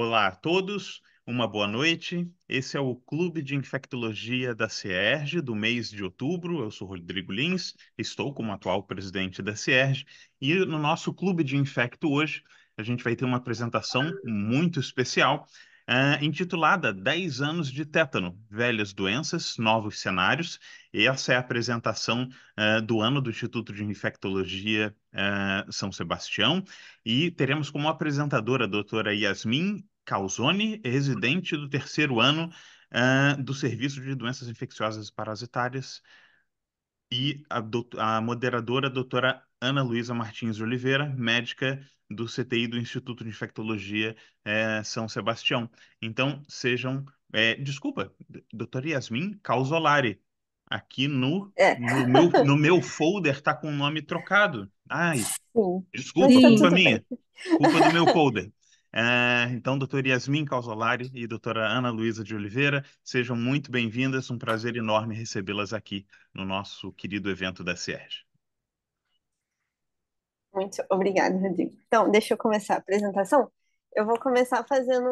Olá a todos, uma boa noite. Esse é o Clube de Infectologia da CIERJ do mês de outubro. Eu sou Rodrigo Lins, estou como atual presidente da CIERJ e no nosso Clube de Infecto hoje a gente vai ter uma apresentação muito especial, intitulada 10 anos de tétano, velhas doenças, novos cenários. E essa é a apresentação do ano do Instituto de Infectologia São Sebastião. E teremos como apresentadora a doutora Yasmin Calzone, residente do terceiro ano do Serviço de Doenças Infecciosas e Parasitárias, e a moderadora, a doutora Ana Luísa Martins de Oliveira, médica do CTI do Instituto de Infectologia São Sebastião. Então, desculpa, doutora Yasmin Calzolari. Aqui É, no meu folder está com o nome trocado. Ai, sim. Mas desculpa, tá culpa Sim, tudo bem. minha. Culpa do meu folder. Então, doutora Yasmin Calzolari e doutora Ana Luísa de Oliveira, sejam muito bem-vindas. Um prazer enorme recebê-las aqui no nosso querido evento da CIERJ. Muito obrigada, Rodrigo. Então, deixa eu começar a apresentação. Eu vou começar fazendo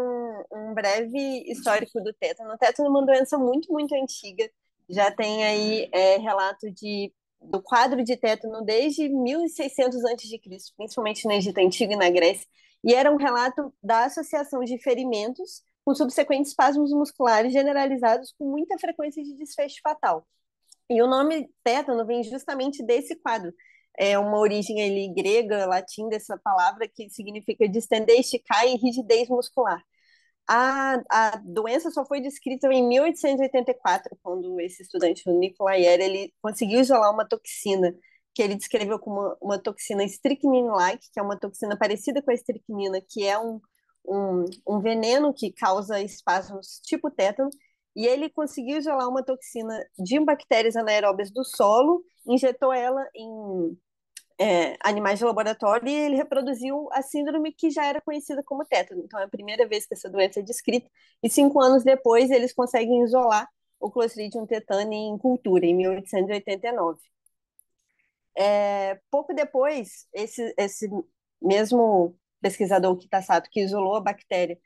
um breve histórico do tétano. O tétano é uma doença muito, muito antiga. Já tem aí relato do quadro de tétano desde 1600 a.C., principalmente no Egito Antigo e na Grécia. E era um relato da associação de ferimentos com subsequentes espasmos musculares generalizados com muita frequência de desfecho fatal. E o nome tétano vem justamente desse quadro. É uma origem ali grega, latim dessa palavra que significa distender, esticar e rigidez muscular. A doença só foi descrita em 1884, quando esse estudante, o Nicolas Ayer, ele conseguiu isolar uma toxina que ele descreveu como uma toxina strychnine-like, que é uma toxina parecida com a estricnina, que é um veneno que causa espasmos tipo tétano, e ele conseguiu isolar uma toxina de bactérias anaeróbias do solo, injetou ela em animais de laboratório e ele reproduziu a síndrome que já era conhecida como tétano. Então, é a primeira vez que essa doença é descrita. E 5 anos depois, eles conseguem isolar o Clostridium tetani em cultura, em 1889. Pouco depois, esse mesmo pesquisador Kitasato, que isolou a bactéria,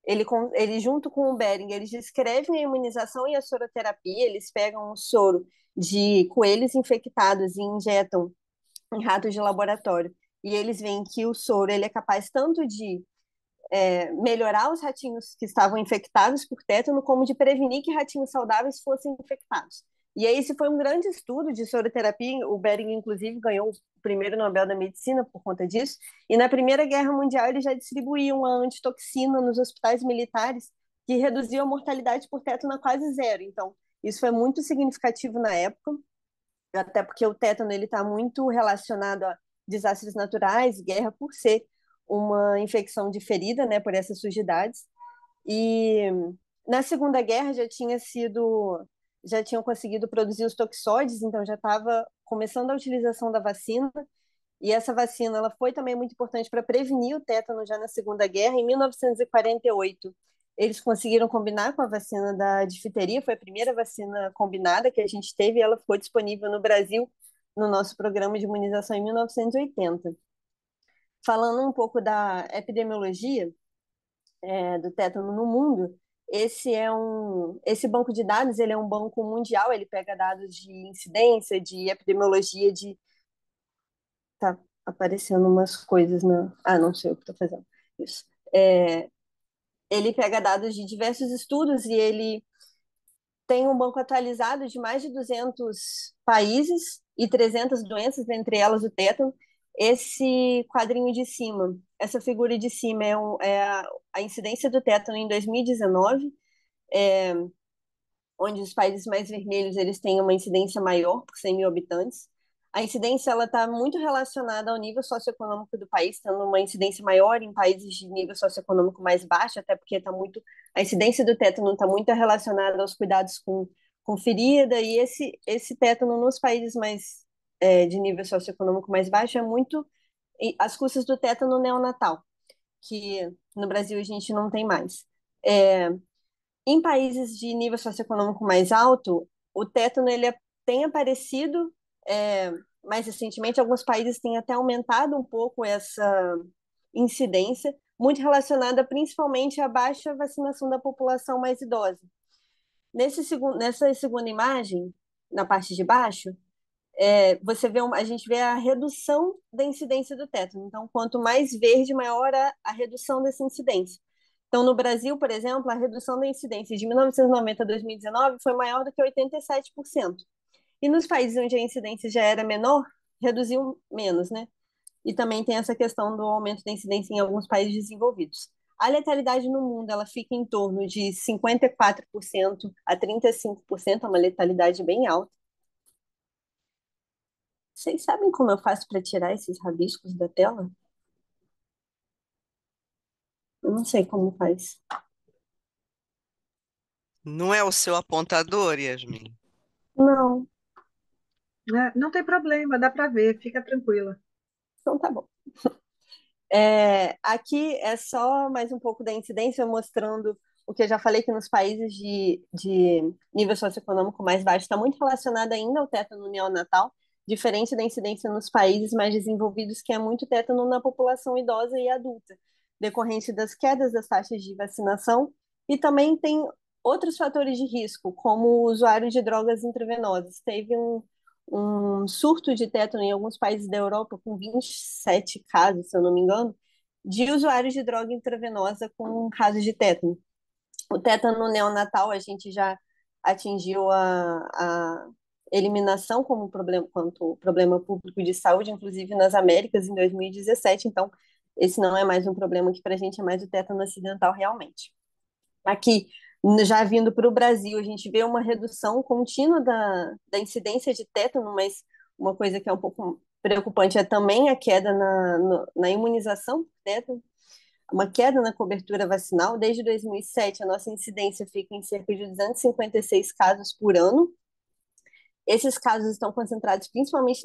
ele junto com o Behring, eles descrevem a imunização e a soroterapia. Eles pegam um soro de coelhos infectados e injetam em ratos de laboratório. E eles veem que o soro ele é capaz tanto de melhorar os ratinhos que estavam infectados por tétano, como de prevenir que ratinhos saudáveis fossem infectados. E aí, esse foi um grande estudo de soroterapia. O Behring, inclusive, ganhou o primeiro Nobel da Medicina por conta disso. E na Primeira Guerra Mundial, ele já distribuía uma antitoxina nos hospitais militares que reduziu a mortalidade por tétano a quase zero. Então, isso foi muito significativo na época, até porque o tétano ele está muito relacionado a desastres naturais, guerra, por ser uma infecção de ferida, né, por essas sujidades. E na Segunda Guerra já tinham conseguido produzir os toxoides, então já estava começando a utilização da vacina. E essa vacina ela foi também muito importante para prevenir o tétano já na Segunda Guerra. Em 1948, eles conseguiram combinar com a vacina da difteria, foi a primeira vacina combinada que a gente teve, e ela ficou disponível no Brasil no nosso programa de imunização em 1980. Falando um pouco da epidemiologia do tétano no mundo, esse banco de dados ele é um banco mundial, ele pega dados de incidência, de epidemiologia, tá aparecendo umas coisas na. Ah, não sei o que estou fazendo. Isso. Ele pega dados de diversos estudos e ele tem um banco atualizado de mais de 200 países e 300 doenças, entre elas o tétano. Esse quadrinho de cima, essa figura de cima a incidência do tétano em 2019, é, onde os países mais vermelhos eles têm uma incidência maior por 100 mil habitantes. A incidência ela está muito relacionada ao nível socioeconômico do país, tendo uma incidência maior em países de nível socioeconômico mais baixo, até porque a incidência do tétano está muito relacionada aos cuidados com ferida, e esse tétano nos países mais de nível socioeconômico mais baixo é muito às custas do tétano neonatal, que no Brasil a gente não tem mais. É, Em países de nível socioeconômico mais alto, o tétano tem aparecido mais recentemente. Alguns países têm até aumentado um pouco essa incidência, muito relacionada principalmente à baixa vacinação da população mais idosa. Nessa segunda imagem, na parte de baixo, a gente vê a redução da incidência do tétano. Então, quanto mais verde, maior a redução dessa incidência. Então, no Brasil, por exemplo, a redução da incidência de 1990 a 2019 foi maior do que 87%. E nos países onde a incidência já era menor, reduziu menos, né? E também tem essa questão do aumento da incidência em alguns países desenvolvidos. A letalidade no mundo ela fica em torno de 54% a 35%, é uma letalidade bem alta. Vocês sabem como eu faço para tirar esses rabiscos da tela? Eu não sei como faz. Não é o seu apontador, Yasmin? Não, Né? Não tem problema, dá para ver, fica tranquila. então tá bom. Aqui é só mais um pouco da incidência, mostrando o que eu já falei, que nos países de nível socioeconômico mais baixo está muito relacionado ainda ao tétano neonatal, diferente da incidência nos países mais desenvolvidos, que é muito tétano na população idosa e adulta, decorrente das quedas das taxas de vacinação, e também tem outros fatores de risco, como o usuário de drogas intravenosas. Teve um surto de tétano em alguns países da Europa, com 27 casos, se eu não me engano, de usuários de droga intravenosa com casos de tétano. O tétano neonatal, a gente já atingiu a eliminação como problema, quanto problema público de saúde, inclusive nas Américas, em 2017. Então, esse não é mais um problema que para a gente é mais o tétano acidental realmente. Aqui, já vindo para o Brasil, a gente vê uma redução contínua da incidência de tétano, mas uma coisa que é um pouco preocupante é também a queda na imunização por tétano, uma queda na cobertura vacinal. Desde 2007, a nossa incidência fica em cerca de 256 casos por ano. Esses casos estão concentrados principalmente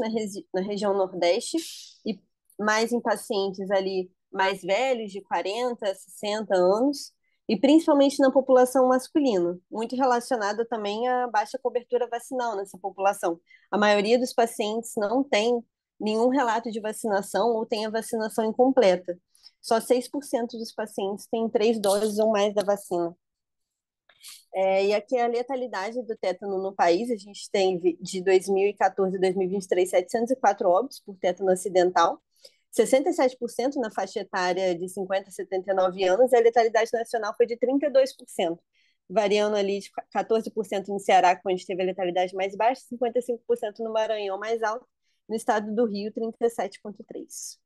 na região Nordeste e mais em pacientes ali mais velhos, de 40, 60 anos, e principalmente na população masculina, muito relacionada também à baixa cobertura vacinal nessa população. A maioria dos pacientes não tem nenhum relato de vacinação ou tem a vacinação incompleta. Só 6% dos pacientes têm 3 doses ou mais da vacina. E aqui a letalidade do tétano no país, a gente teve de 2014 a 2023 704 óbitos por tétano acidental, 67% na faixa etária de 50 a 79 anos, e a letalidade nacional foi de 32%, variando ali de 14% no Ceará, onde teve a letalidade mais baixa, 55% no Maranhão mais alto, no estado do Rio, 37,3%.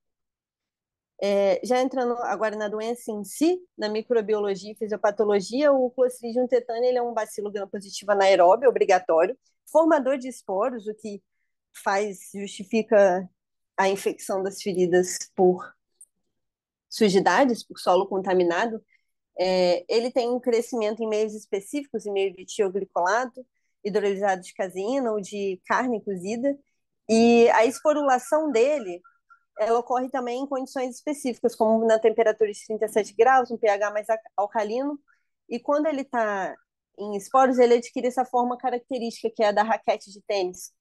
Já entrando agora na doença em si, na microbiologia e fisiopatologia, o Clostridium tetani ele é um bacilo gram-positivo anaeróbio, obrigatório, formador de esporos, o que justifica a infecção das feridas por sujidades, por solo contaminado. Ele tem um crescimento em meios específicos, em meio de tioglicolato, hidrolisado de caseína ou de carne cozida, e a esporulação dele ela ocorre também em condições específicas, como na temperatura de 37 graus, um pH mais alcalino, e quando ele está em esporos, ele adquire essa forma característica, que é a da raquete de tênis.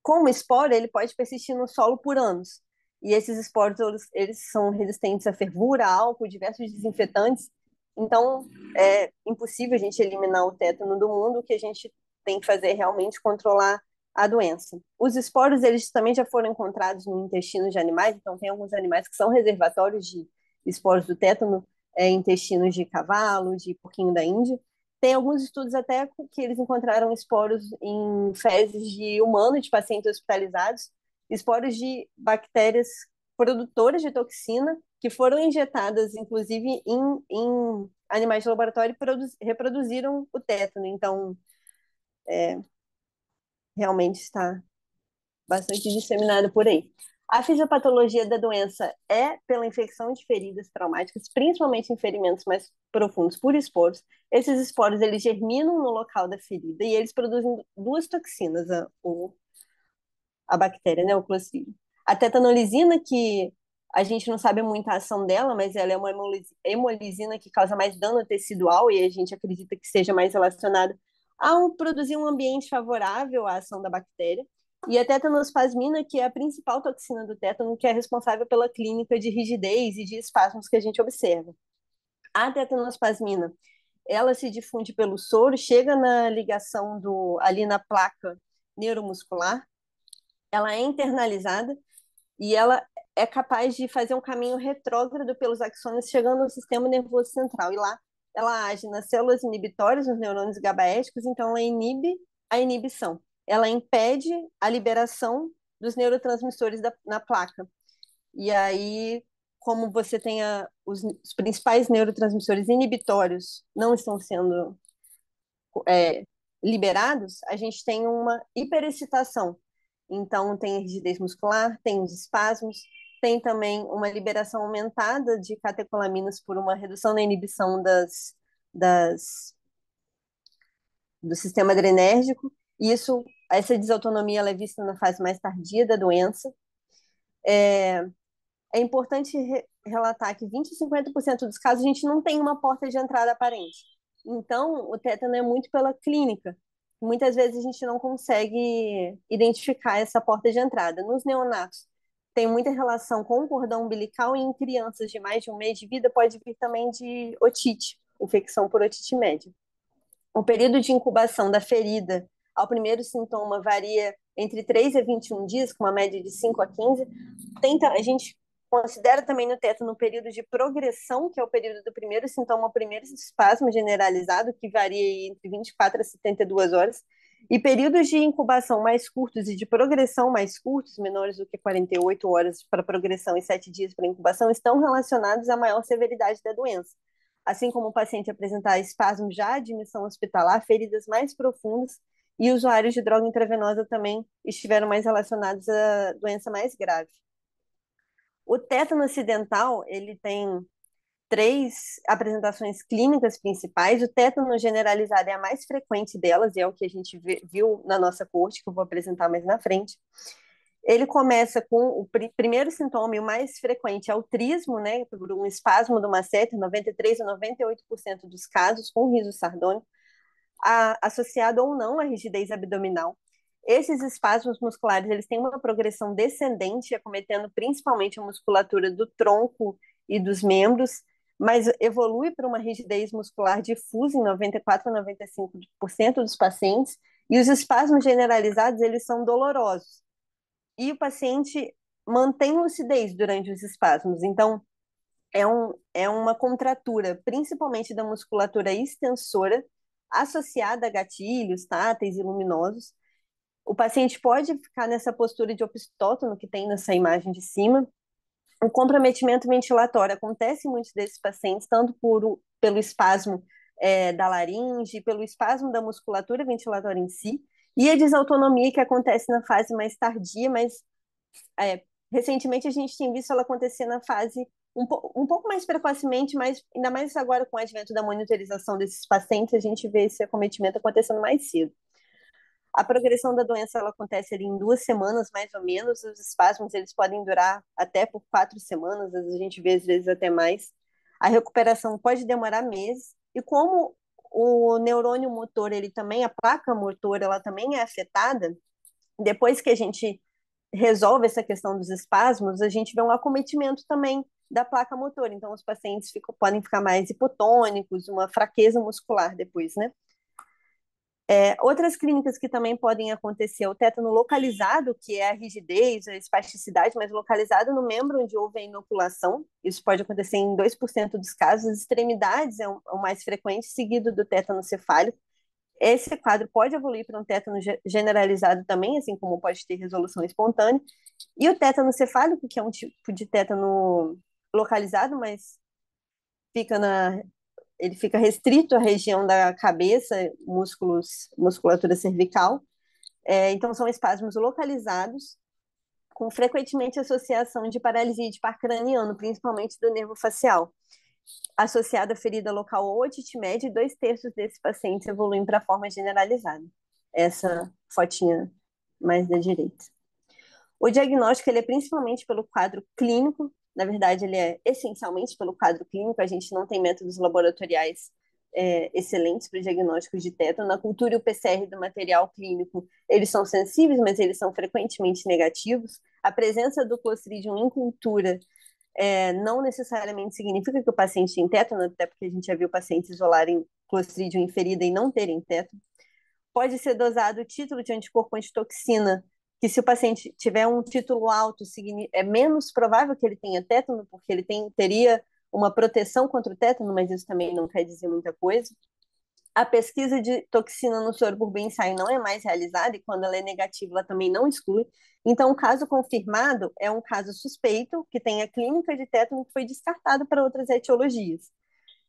Como esporo, ele pode persistir no solo por anos, e esses esporos eles são resistentes à fervura, a álcool, diversos desinfetantes, então é impossível a gente eliminar o tétano do mundo. O que a gente tem que fazer é realmente controlar a doença. Os esporos, eles também já foram encontrados no intestino de animais, então tem alguns animais que são reservatórios de esporos do tétano, intestinos de cavalo, de porquinho da Índia. Tem alguns estudos até que eles encontraram esporos em fezes de humano, de pacientes hospitalizados, esporos de bactérias produtoras de toxina, que foram injetadas, inclusive, em animais de laboratório e reproduziram o tétano. Então, realmente está bastante disseminado por aí. A fisiopatologia da doença é pela infecção de feridas traumáticas, principalmente em ferimentos mais profundos por esporos. Esses esporos eles germinam no local da ferida e eles produzem duas toxinas, a bactéria, né, o Clostridium. A tetanolisina, que a gente não sabe muita ação dela, mas ela é uma hemolisina que causa mais dano tecidual e a gente acredita que seja mais relacionada a produzir um ambiente favorável à ação da bactéria. E a tetanospasmina, que é a principal toxina do tétano, que é responsável pela clínica de rigidez e de espasmos que a gente observa. A tetanospasmina, ela se difunde pelo soro, chega na ligação ali na placa neuromuscular, ela é internalizada e ela é capaz de fazer um caminho retrógrado pelos axônios, chegando ao sistema nervoso central. E lá ela age nas células inibitórias, nos neurônios GABAérgicos, então ela inibe a inibição. Ela impede a liberação dos neurotransmissores na placa. E aí, como você tem os principais neurotransmissores inibitórios não estão sendo liberados, a gente tem uma hiperexcitação. Então, tem rigidez muscular, tem os espasmos, tem também uma liberação aumentada de catecolaminas por uma redução na inibição do sistema adrenérgico. E essa desautonomia ela é vista na fase mais tardia da doença. É importante relatar que 20 a 50% dos casos a gente não tem uma porta de entrada aparente. Então, o tétano é muito pela clínica. Muitas vezes a gente não consegue identificar essa porta de entrada. Nos neonatos, tem muita relação com o cordão umbilical e em crianças de mais de um mês de vida pode vir também de otite, infecção por otite média. O período de incubação da ferida ao primeiro sintoma varia entre 3 a 21 dias, com uma média de 5 a 15. A gente considera também no tétano o período de progressão, que é o período do primeiro sintoma ao primeiro espasmo generalizado, que varia entre 24 a 72 horas, e períodos de incubação mais curtos e de progressão mais curtos, menores do que 48 horas para progressão e 7 dias para incubação, estão relacionados à maior severidade da doença. Assim como o paciente apresentar espasmo já admissão hospitalar, feridas mais profundas e usuários de droga intravenosa também estiveram mais relacionados à doença mais grave. O tétano acidental, ele tem 3 apresentações clínicas principais. O tétano generalizado é a mais frequente delas, e é o que a gente viu na nossa corte, que eu vou apresentar mais na frente. Ele começa com o primeiro sintoma, e o mais frequente é o trismo, né, por um espasmo do masseter, 93 a 98% dos casos, com riso sardônico, associado ou não à rigidez abdominal. Esses espasmos musculares, eles têm uma progressão descendente, acometendo principalmente a musculatura do tronco e dos membros, mas evolui para uma rigidez muscular difusa em 94 a 95% dos pacientes, e os espasmos generalizados, eles são dolorosos. E o paciente mantém lucidez durante os espasmos, então é uma contratura, principalmente da musculatura extensora, associada a gatilhos táteis e luminosos. O paciente pode ficar nessa postura de opistótono que tem nessa imagem de cima. O comprometimento ventilatório acontece em muitos desses pacientes, tanto pelo espasmo da laringe, pelo espasmo da musculatura ventilatória em si, e a desautonomia que acontece na fase mais tardia, mas recentemente a gente tem visto ela acontecer na fase um pouco mais precocemente, mas ainda mais agora com o advento da monitorização desses pacientes, a gente vê esse acometimento acontecendo mais cedo. A progressão da doença ela acontece ali em 2 semanas, mais ou menos. Os espasmos eles podem durar até por 4 semanas, a gente vê às vezes até mais. A recuperação pode demorar meses. E como o neurônio motor, ele também, a placa motor, ela também é afetada, depois que a gente resolve essa questão dos espasmos, a gente vê um acometimento também da placa motor. Então, os pacientes podem ficar mais hipotônicos, uma fraqueza muscular depois, né? Outras clínicas que também podem acontecer é o tétano localizado, que é a rigidez, a espasticidade, mas localizado no membro onde houve a inoculação. Isso pode acontecer em 2% dos casos. As extremidades é o mais frequente, seguido do tétano cefálico. Esse quadro pode evoluir para um tétano generalizado também, assim como pode ter resolução espontânea. E o tétano cefálico, que é um tipo de tétano localizado, mas ele fica restrito à região da cabeça, musculatura cervical. Então, são espasmos localizados, com frequentemente associação de paralisia de par craniano, principalmente do nervo facial. Associada à ferida local ou otite média, e 2/3 desses pacientes evoluem para a forma generalizada. Essa fotinha mais da direita. O diagnóstico ele é principalmente pelo quadro clínico, na verdade ele é essencialmente pelo quadro clínico, a gente não tem métodos laboratoriais excelentes para o diagnóstico de tétano. Na cultura e o PCR do material clínico, eles são sensíveis, mas eles são frequentemente negativos. A presença do Clostridium em cultura não necessariamente significa que o paciente tem tétano, até porque a gente já viu pacientes isolarem Clostridium em ferida e não terem tétano. Pode ser dosado o título de anticorpo antitoxina, que se o paciente tiver um título alto, é menos provável que ele tenha tétano, porque ele teria uma proteção contra o tétano, mas isso também não quer dizer muita coisa. A pesquisa de toxina no soro por bioensaio não é mais realizada, e quando ela é negativa, ela também não exclui. Então, o caso confirmado é um caso suspeito, que tem a clínica de tétano que foi descartado para outras etiologias.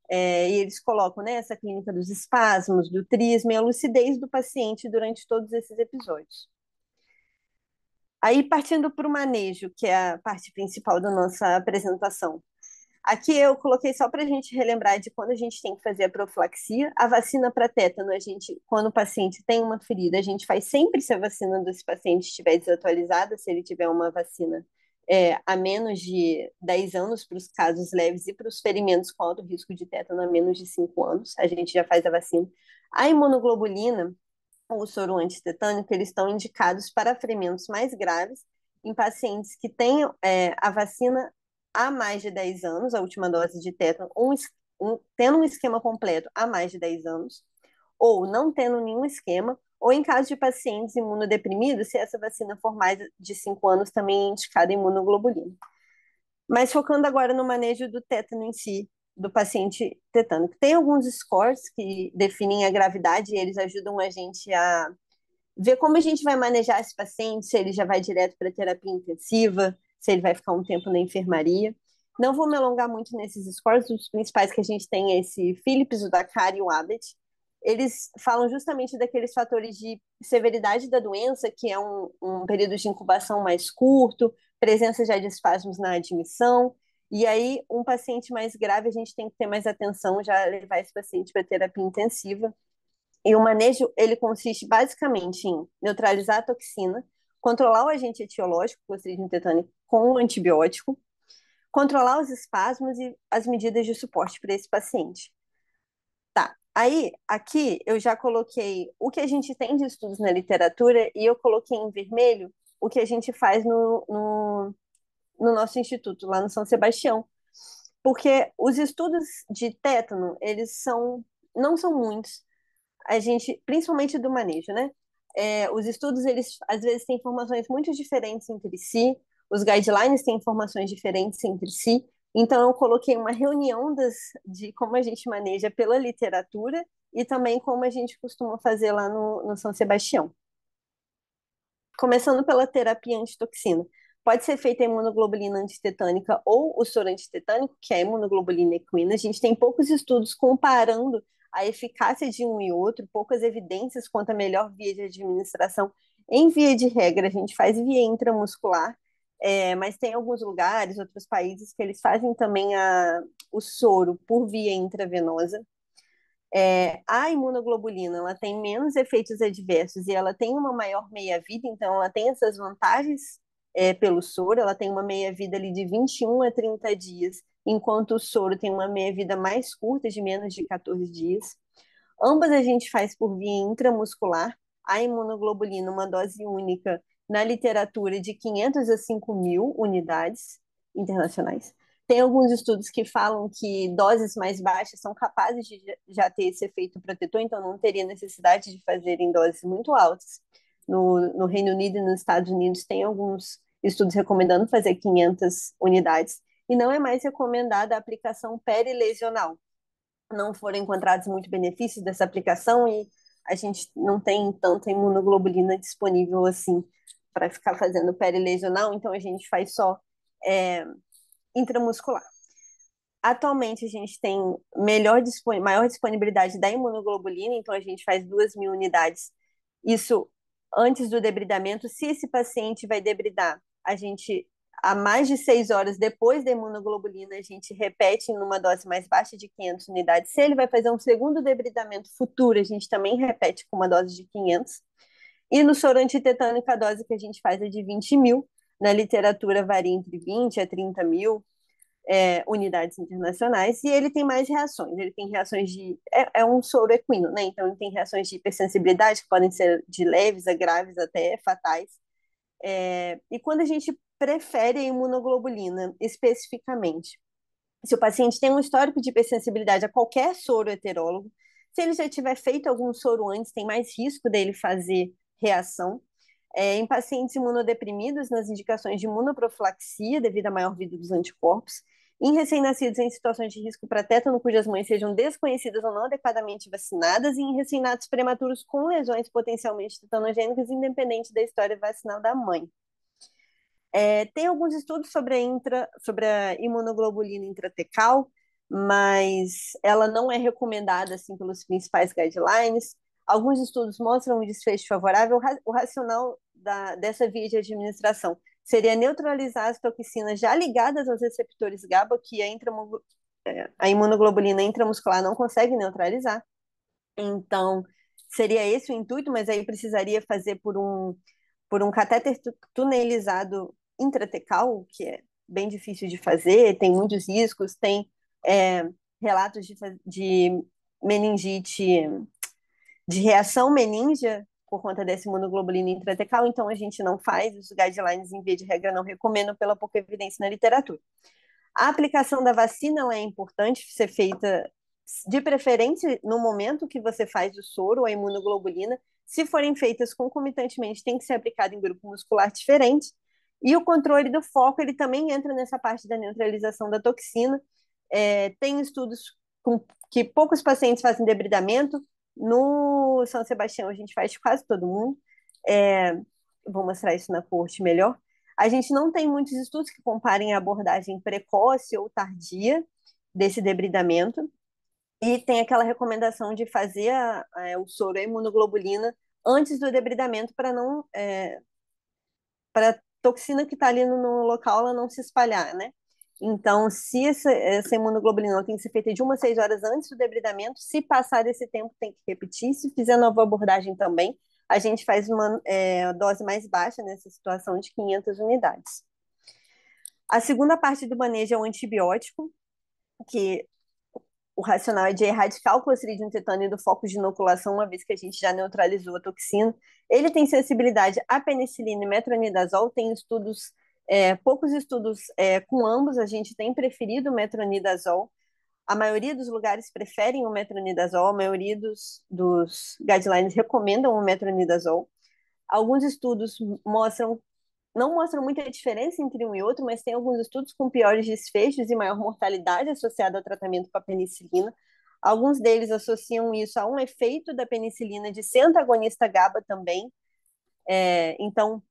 E eles colocam, né, essa clínica dos espasmos, do trisma e a lucidez do paciente durante todos esses episódios. Aí, partindo para o manejo, que é a parte principal da nossa apresentação. Aqui eu coloquei só para a gente relembrar de quando a gente tem que fazer a profilaxia. A vacina para tétano, quando o paciente tem uma ferida, a gente faz sempre se a vacina desse paciente estiver desatualizada, se ele tiver uma vacina a menos de 10 anos para os casos leves e para os ferimentos com alto risco de tétano a menos de 5 anos, a gente já faz a vacina. A imunoglobulina, ou o soro antitetânico, eles estão indicados para ferimentos mais graves em pacientes que tenham a vacina há mais de 10 anos, a última dose de tétano, tendo um esquema completo há mais de 10 anos, ou não tendo nenhum esquema, ou em caso de pacientes imunodeprimidos, se essa vacina for mais de 5 anos, também é indicada imunoglobulina. Mas focando agora no manejo do tétano em si, do paciente tetânico. Tem alguns scores que definem a gravidade e eles ajudam a gente a ver como a gente vai manejar esse paciente, se ele já vai direto para terapia intensiva, se ele vai ficar um tempo na enfermaria. Não vou me alongar muito nesses scores, os principais que a gente tem é esse Philips, o Dakar e o Abbott. Eles falam justamente daqueles fatores de severidade da doença, que é um período de incubação mais curto, presença já de espasmos na admissão, e aí um paciente mais grave a gente tem que ter mais atenção, já levar esse paciente para terapia intensiva. E o manejo, ele consiste basicamente em neutralizar a toxina, controlar o agente etiológico, Clostridium tetânico, com o antibiótico, controlar os espasmos e as medidas de suporte para esse paciente. Tá, aí, aqui eu já coloquei o que a gente tem de estudos na literatura e eu coloquei em vermelho o que a gente faz no nosso instituto, lá no São Sebastião. Porque os estudos de tétano, não são muitos, principalmente do manejo, né? Os estudos, eles às vezes têm informações muito diferentes entre si, os guidelines têm informações diferentes entre si, então eu coloquei uma reunião de como a gente maneja pela literatura e também como a gente costuma fazer lá no São Sebastião. Começando pela terapia antitoxina. Pode ser feita a imunoglobulina antitetânica ou o soro antitetânico, que é a imunoglobulina equina. A gente tem poucos estudos comparando a eficácia de um e outro, poucas evidências quanto à melhor via de administração. Em via de regra, a gente faz via intramuscular, mas tem alguns lugares, outros países, que eles fazem também o soro por via intravenosa. A imunoglobulina, ela tem menos efeitos adversos e ela tem uma maior meia-vida, então ela tem essas vantagens pelo soro, ela tem uma meia-vida ali de 21 a 30 dias, enquanto o soro tem uma meia-vida mais curta, de menos de 14 dias. Ambas a gente faz por via intramuscular, a imunoglobulina, uma dose única, na literatura de 500 a 5.000 unidades internacionais. Tem alguns estudos que falam que doses mais baixas são capazes de já ter esse efeito protetor, então não teria necessidade de fazer em doses muito altas. No Reino Unido e nos Estados Unidos tem alguns estudos recomendando fazer 500 unidades, e não é mais recomendada a aplicação perilesional. Não foram encontrados muitos benefícios dessa aplicação e a gente não tem tanta imunoglobulina disponível assim para ficar fazendo perilesional, então a gente faz só intramuscular. Atualmente a gente tem maior disponibilidade da imunoglobulina, então a gente faz 2.000 unidades. Isso antes do debridamento. Se esse paciente vai debridar, a gente, a mais de 6 horas depois da imunoglobulina, a gente repete numa dose mais baixa de 500 unidades. Se ele vai fazer um segundo debridamento futuro, a gente também repete com uma dose de 500. E no soro antitetânico, a dose que a gente faz é de 20.000. Na literatura varia entre 20 a 30.000. unidades internacionais, e ele tem mais reações. Ele tem reações de... É um soro equino, né? Então, ele tem reações de hipersensibilidade, que podem ser de leves a graves até fatais. E quando a gente prefere a imunoglobulina especificamente, se o paciente tem um histórico de hipersensibilidade a qualquer soro heterólogo, se ele já tiver feito algum soro antes, tem mais risco dele fazer reação. Em pacientes imunodeprimidos, nas indicações de imunoprofilaxia, devido à maior vida dos anticorpos, em recém-nascidos em situações de risco para tétano, cujas mães sejam desconhecidas ou não adequadamente vacinadas, e em recém-natos prematuros com lesões potencialmente tetanogênicas, independente da história vacinal da mãe. Tem alguns estudos sobre a imunoglobulina intratecal, mas ela não é recomendada assim, pelos principais guidelines. Alguns estudos mostram um desfecho favorável. O racional dessa via de administração seria neutralizar as toxinas já ligadas aos receptores GABA, que a imunoglobulina intramuscular não consegue neutralizar. Então, seria esse o intuito, mas aí precisaria fazer por um catéter tunelizado intratecal, que é bem difícil de fazer, tem muitos riscos, tem relatos de meningite, de reação meníngea por conta dessa imunoglobulina intratecal, então a gente não faz, os guidelines, em via de regra, não recomendam pela pouca evidência na literatura. A aplicação da vacina é importante ser feita, de preferência, no momento que você faz o soro, a imunoglobulina. Se forem feitas concomitantemente, tem que ser aplicado em grupo muscular diferente. E o controle do foco, ele também entra nessa parte da neutralização da toxina. Tem estudos que poucos pacientes fazem debridamento. No São Sebastião, a gente faz quase todo mundo. Vou mostrar isso na corte melhor. A gente não tem muitos estudos que comparem a abordagem precoce ou tardia desse debridamento. E tem aquela recomendação de fazer o soro, a imunoglobulina, antes do debridamento, para a toxina que está ali no local ela não se espalhar, né? Então, se essa imunoglobulina tem que ser feita de 1 a 6 horas antes do debridamento, se passar desse tempo, tem que repetir. Se fizer nova abordagem também, a gente faz uma dose mais baixa nessa situação de 500 unidades. A segunda parte do manejo é o antibiótico, que o racional é de erradicar o Clostridium tetani do foco de inoculação, uma vez que a gente já neutralizou a toxina. Ele tem sensibilidade à penicilina e metronidazol, tem poucos estudos com ambos, a gente tem preferido o metronidazol. A maioria dos lugares preferem o metronidazol, a maioria dos guidelines recomendam o metronidazol. Alguns estudos não mostram muita diferença entre um e outro, mas tem alguns estudos com piores desfechos e maior mortalidade associada ao tratamento com a penicilina. Alguns deles associam isso a um efeito da penicilina de ser antagonista GABA também. Então,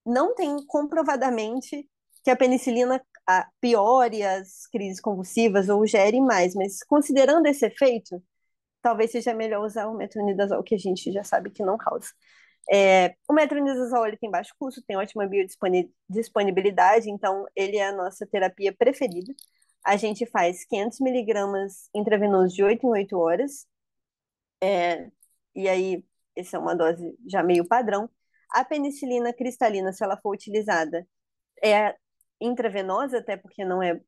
não tem comprovadamente que a penicilina piore as crises convulsivas ou gere mais, mas considerando esse efeito, talvez seja melhor usar o metronidazol, que a gente já sabe que não causa. O metronidazol ele tem baixo custo, tem ótima biodisponibilidade, então ele é a nossa terapia preferida. A gente faz 500 miligramas intravenoso de 8 em 8 horas, e aí essa é uma dose já meio padrão. A penicilina cristalina, se ela for utilizada, é intravenosa, até porque não é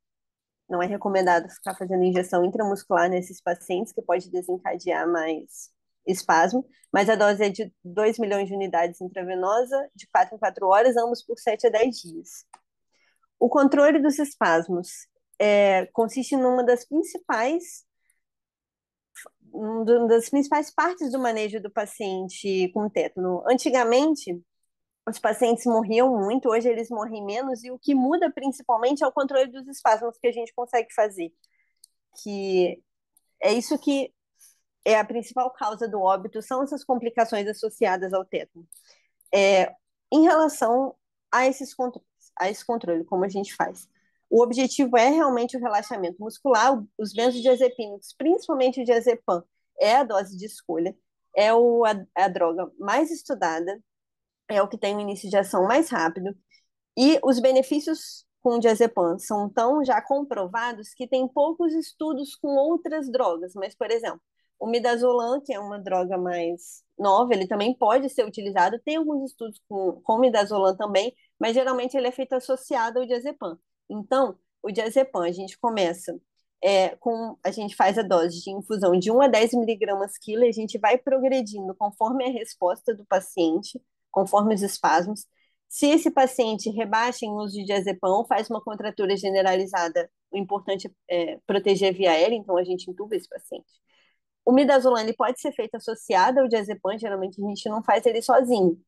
recomendado ficar fazendo injeção intramuscular nesses pacientes, que pode desencadear mais espasmo, mas a dose é de 2 milhões de unidades intravenosa, de 4 em 4 horas, ambos por 7 a 10 dias. O controle dos espasmos consiste numa das principais partes do manejo do paciente com tétano. Antigamente, os pacientes morriam muito, hoje eles morrem menos, e o que muda principalmente é o controle dos espasmos que a gente consegue fazer, que é isso que é a principal causa do óbito, são essas complicações associadas ao tétano. Em relação a esse controle, como a gente faz? O objetivo é realmente o relaxamento muscular, os benzodiazepínicos, principalmente o diazepam, é a dose de escolha, a droga mais estudada, é o que tem um início de ação mais rápido, e os benefícios com o diazepam são tão já comprovados que tem poucos estudos com outras drogas, mas, por exemplo, o midazolam, que é uma droga mais nova, ele também pode ser utilizado, tem alguns estudos com midazolam também, mas geralmente ele é feito associado ao diazepam. Então, o diazepam, a gente começa a gente faz a dose de infusão de 1 a 10 miligramas quilo, e a gente vai progredindo conforme a resposta do paciente, conforme os espasmos. Se esse paciente rebaixa em uso de diazepam, faz uma contratura generalizada, o importante é proteger a via aérea, então a gente intuba esse paciente. O midazolam ele pode ser feito associado ao diazepam, geralmente a gente não faz ele sozinho,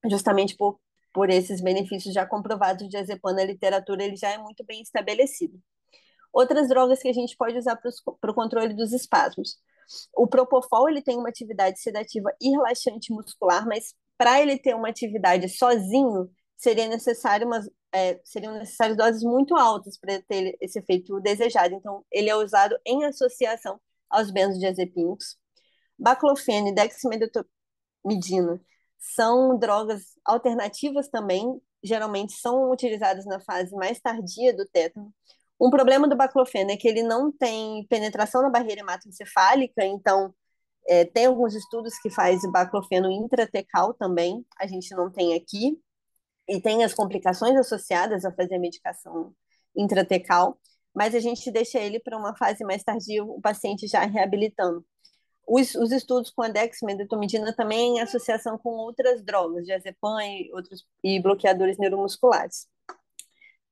justamente por esses benefícios já comprovados. O diazepam na literatura ele já é muito bem estabelecido. Outras drogas que a gente pode usar para o controle dos espasmos. O propofol ele tem uma atividade sedativa e relaxante muscular, mas para ele ter uma atividade sozinho, seriam necessárias doses muito altas para ter esse efeito desejado. Então, ele é usado em associação aos benzodiazepínicos. Baclofeno e dexmedetomidina são drogas alternativas também, geralmente são utilizadas na fase mais tardia do tétano. Um problema do baclofeno é que ele não tem penetração na barreira hematoencefálica, então tem alguns estudos que faz baclofeno intratecal também, a gente não tem aqui, e tem as complicações associadas a fazer a medicação intratecal, mas a gente deixa ele para uma fase mais tardia, o paciente já reabilitando. Os estudos com a dexmedetomidina também em associação com outras drogas, diazepam e bloqueadores neuromusculares.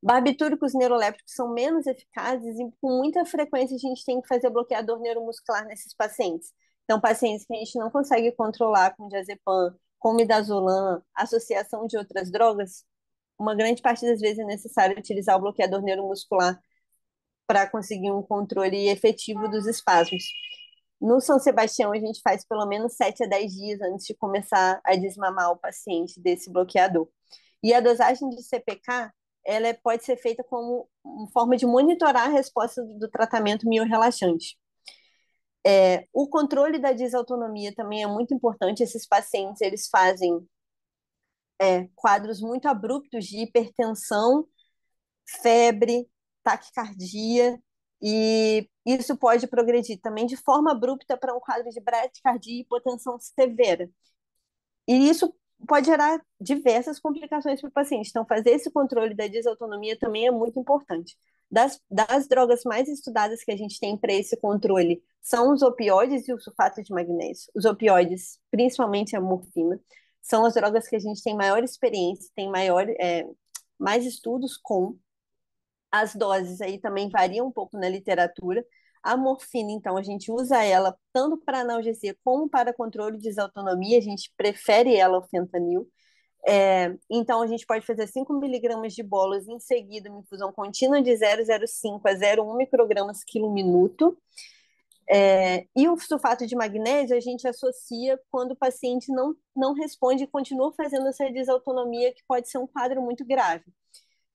Barbitúricos neurolépticos são menos eficazes e com muita frequência a gente tem que fazer bloqueador neuromuscular nesses pacientes. Então, pacientes que a gente não consegue controlar com diazepam, com midazolam, associação de outras drogas, uma grande parte das vezes é necessário utilizar o bloqueador neuromuscular para conseguir um controle efetivo dos espasmos. No São Sebastião, a gente faz pelo menos 7 a 10 dias antes de começar a desmamar o paciente desse bloqueador. E a dosagem de CPK, ela pode ser feita como uma forma de monitorar a resposta do tratamento miorrelaxante. O controle da disautonomia também é muito importante. Esses pacientes, eles fazem quadros muito abruptos de hipertensão, febre, taquicardia, e isso pode progredir também de forma abrupta para um quadro de bradicardia e hipotensão severa. E isso pode gerar diversas complicações para o paciente. Então, fazer esse controle da disautonomia também é muito importante. Das drogas mais estudadas que a gente tem para esse controle são os opioides e o sulfato de magnésio. Os opioides, principalmente a morfina, são as drogas que a gente tem maior experiência, tem mais estudos com. As doses aí também variam um pouco na literatura. A morfina, então, a gente usa ela tanto para analgesia como para controle de desautonomia, a gente prefere ela ao fentanil. Então, a gente pode fazer 5 miligramas de bolos em seguida, uma infusão contínua de 0,05 a 0,1 microgramas quilo minuto. E o sulfato de magnésio a gente associa quando o paciente não responde e continua fazendo essa desautonomia, que pode ser um quadro muito grave.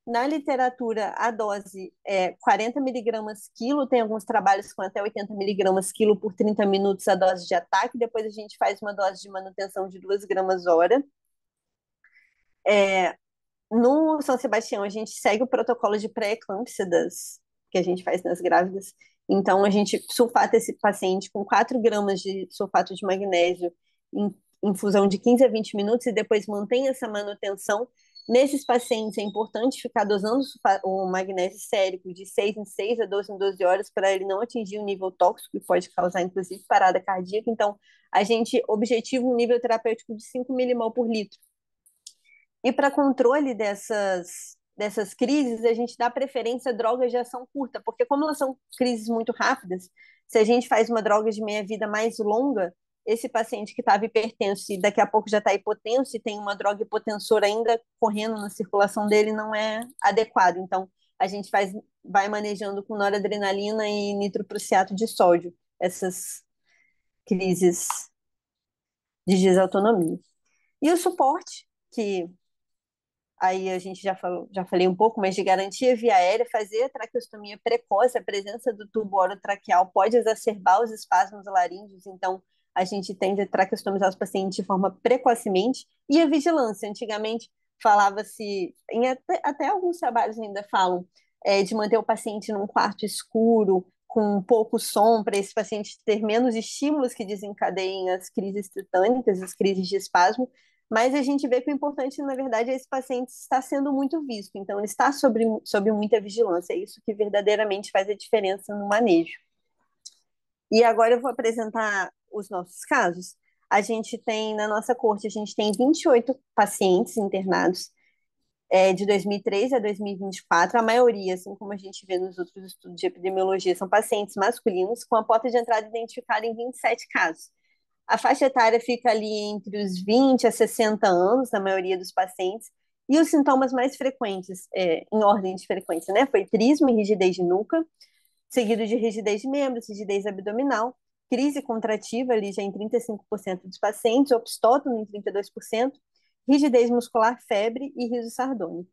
Na literatura, a dose é 40 miligramas quilo, tem alguns trabalhos com até 80 miligramas quilo por 30 minutos a dose de ataque, depois a gente faz uma dose de manutenção de 2 gramas hora. No São Sebastião, a gente segue o protocolo de pré-eclâmpsia que a gente faz nas grávidas, então a gente sulfata esse paciente com 4 gramas de sulfato de magnésio em infusão de 15 a 20 minutos e depois mantém essa manutenção. Nesses pacientes é importante ficar dosando o magnésio sérico de 6 em 6 a 12 em 12 horas para ele não atingir um nível tóxico que pode causar, inclusive, parada cardíaca. Então, a gente objetiva um nível terapêutico de 5 milimol por litro. E para controle dessas crises, a gente dá preferência a drogas de ação curta, porque como elas são crises muito rápidas, se a gente faz uma droga de meia-vida mais longa, esse paciente que estava hipertenso e daqui a pouco já está hipotenso e tem uma droga hipotensora ainda correndo na circulação dele, não é adequado. Então, a gente vai manejando com noradrenalina e nitroprusiato de sódio, essas crises de desautonomia. E o suporte, que aí a gente já falei um pouco, mas de garantia via aérea, fazer a traqueostomia precoce, a presença do tubo orotraqueal pode exacerbar os espasmos laríngeos, então a gente tende a traqueostomizar os pacientes de forma precocemente. E a vigilância, antigamente falava-se, até alguns trabalhos ainda falam, de manter o paciente num quarto escuro, com pouco som, para esse paciente ter menos estímulos que desencadeiem as crises tetânicas, as crises de espasmo. Mas a gente vê que o importante, na verdade, é esse paciente está sendo muito visto, então ele está sob muita vigilância, é isso que verdadeiramente faz a diferença no manejo. E agora eu vou apresentar os nossos casos. A gente tem, na nossa corte, a gente tem 28 pacientes internados, de 2003 a 2024. A maioria, assim como a gente vê nos outros estudos de epidemiologia, são pacientes masculinos, com a porta de entrada identificada em 27 casos. A faixa etária fica ali entre os 20 a 60 anos, na maioria dos pacientes, e os sintomas mais frequentes, em ordem de frequência, né? Foi trismo e rigidez de nuca, seguido de rigidez de membros, rigidez abdominal, crise contrativa ali já em 35% dos pacientes, obstótono em 32%, rigidez muscular, febre e riso sardônico.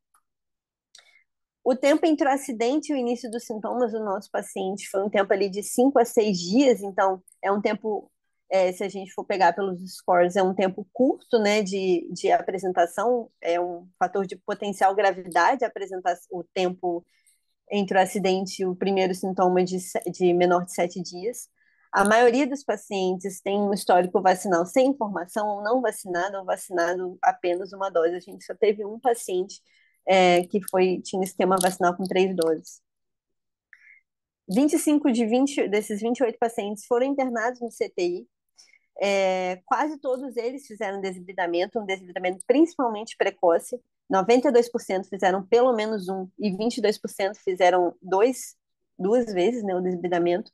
O tempo entre o acidente e o início dos sintomas do nosso paciente foi um tempo ali de 5 a 6 dias, então é um tempo, se a gente for pegar pelos scores, é um tempo curto, né, de apresentação, é um fator de potencial gravidade, apresentar o tempo entre o acidente e o primeiro sintoma de menor de 7 dias. A maioria dos pacientes tem um histórico vacinal sem informação, ou não vacinado, ou vacinado apenas uma dose. A gente só teve um paciente que tinha esquema vacinal com 3 doses. 25 desses 28 pacientes foram internados no CTI. Quase todos eles fizeram desbridamento, um desbridamento principalmente precoce. 92% fizeram pelo menos um e 22% fizeram duas vezes, né, o desbridamento.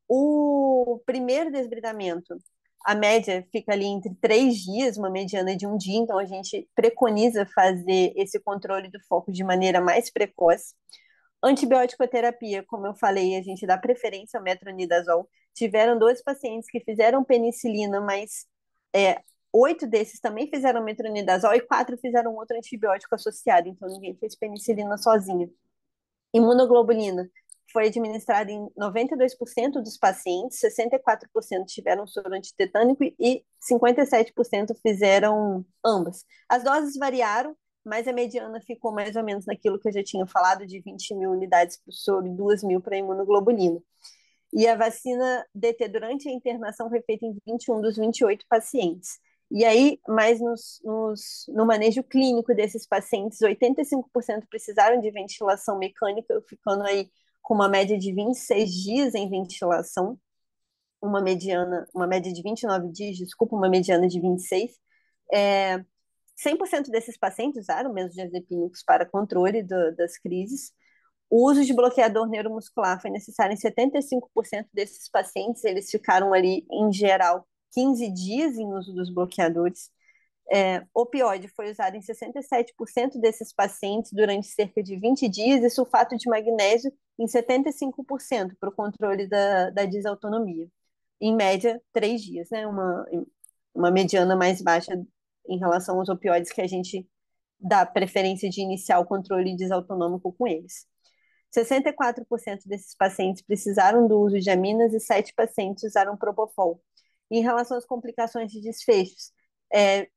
O primeiro desbridamento, a média fica ali entre 3 dias, uma mediana de um dia, então a gente preconiza fazer esse controle do foco de maneira mais precoce. Antibiótico-terapia, como eu falei, a gente dá preferência ao metronidazol. Tiveram 2 pacientes que fizeram penicilina, mas 8 desses também fizeram metronidazol e 4 fizeram outro antibiótico associado, então ninguém fez penicilina sozinha. Imunoglobulina foi administrada em 92% dos pacientes, 64% tiveram soro antitetânico e 57% fizeram ambas. As doses variaram, mas a mediana ficou mais ou menos naquilo que eu já tinha falado, de 20 mil unidades para o soro e 2 mil para a imunoglobulina. E a vacina DT durante a internação foi feita em 21 dos 28 pacientes. E aí, mais no manejo clínico desses pacientes, 85% precisaram de ventilação mecânica, ficando aí com uma média de 26 dias em ventilação, uma média de 29 dias, desculpa, uma mediana de 26. 100% desses pacientes usaram benzodiazepínicos para controle das crises. O uso de bloqueador neuromuscular foi necessário em 75% desses pacientes, eles ficaram ali, em geral, 15 dias em uso dos bloqueadores. Opioide foi usado em 67% desses pacientes durante cerca de 20 dias e sulfato de magnésio em 75% para o controle da desautonomia. Em média, 3 dias, né? Uma mediana mais baixa em relação aos opioides que a gente dá preferência de iniciar o controle desautonômico com eles. 64% desses pacientes precisaram do uso de aminas e 7 pacientes usaram propofol. Em relação às complicações de desfechos,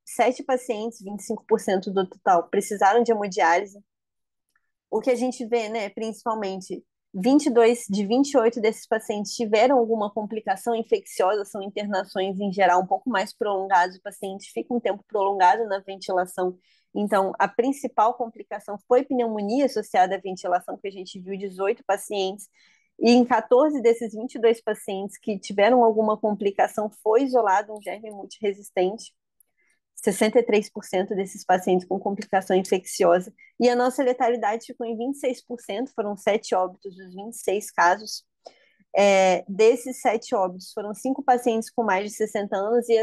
7 pacientes, 25% do total, precisaram de hemodiálise. O que a gente vê, né, principalmente, 22 de 28 desses pacientes tiveram alguma complicação infecciosa, são internações em geral um pouco mais prolongadas, o paciente fica um tempo prolongado na ventilação. Então, a principal complicação foi pneumonia associada à ventilação, que a gente viu 18 pacientes, e em 14 desses 22 pacientes que tiveram alguma complicação foi isolado um germe multiresistente. 63% desses pacientes com complicação infecciosa, e a nossa letalidade ficou em 26%, foram 7 óbitos dos 26 casos. Desses 7 óbitos, foram 5 pacientes com mais de 60 anos, e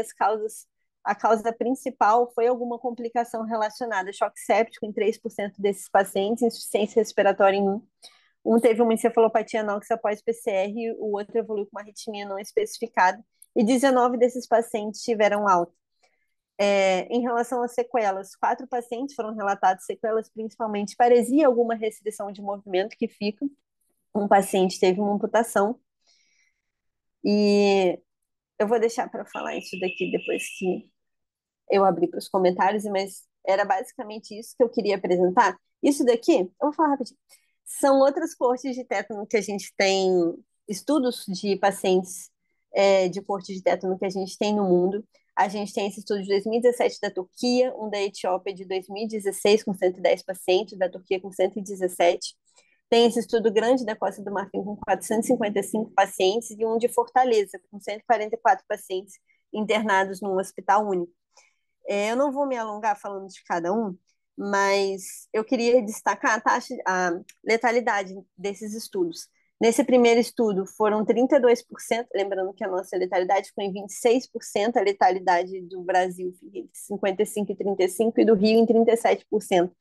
a causa principal foi alguma complicação relacionada a choque séptico em 3% desses pacientes, insuficiência respiratória em 1. Um teve uma encefalopatia anóxica após PCR, e o outro evoluiu com uma arritmia não especificada, e 19 desses pacientes tiveram alta. Em relação às sequelas, 4 pacientes foram relatados sequelas, principalmente paresia alguma restrição de movimento que fica. Um paciente teve uma amputação. E eu vou deixar para falar isso daqui depois que eu abrir para os comentários, mas era basicamente isso que eu queria apresentar. Isso daqui, eu vou falar rapidinho, são outras cortes de tétano que a gente tem, estudos de pacientes de corte de tétano que a gente tem no mundo. A gente tem esse estudo de 2017 da Turquia, um da Etiópia de 2016 com 110 pacientes, da Turquia com 117. Tem esse estudo grande da Costa do Marfim com 455 pacientes e um de Fortaleza com 144 pacientes internados num hospital único. Eu não vou me alongar falando de cada um, mas eu queria destacar a letalidade desses estudos. Nesse primeiro estudo foram 32%, lembrando que a nossa letalidade foi em 26%, a letalidade do Brasil fica entre 55% e 35%, e do Rio em 37%.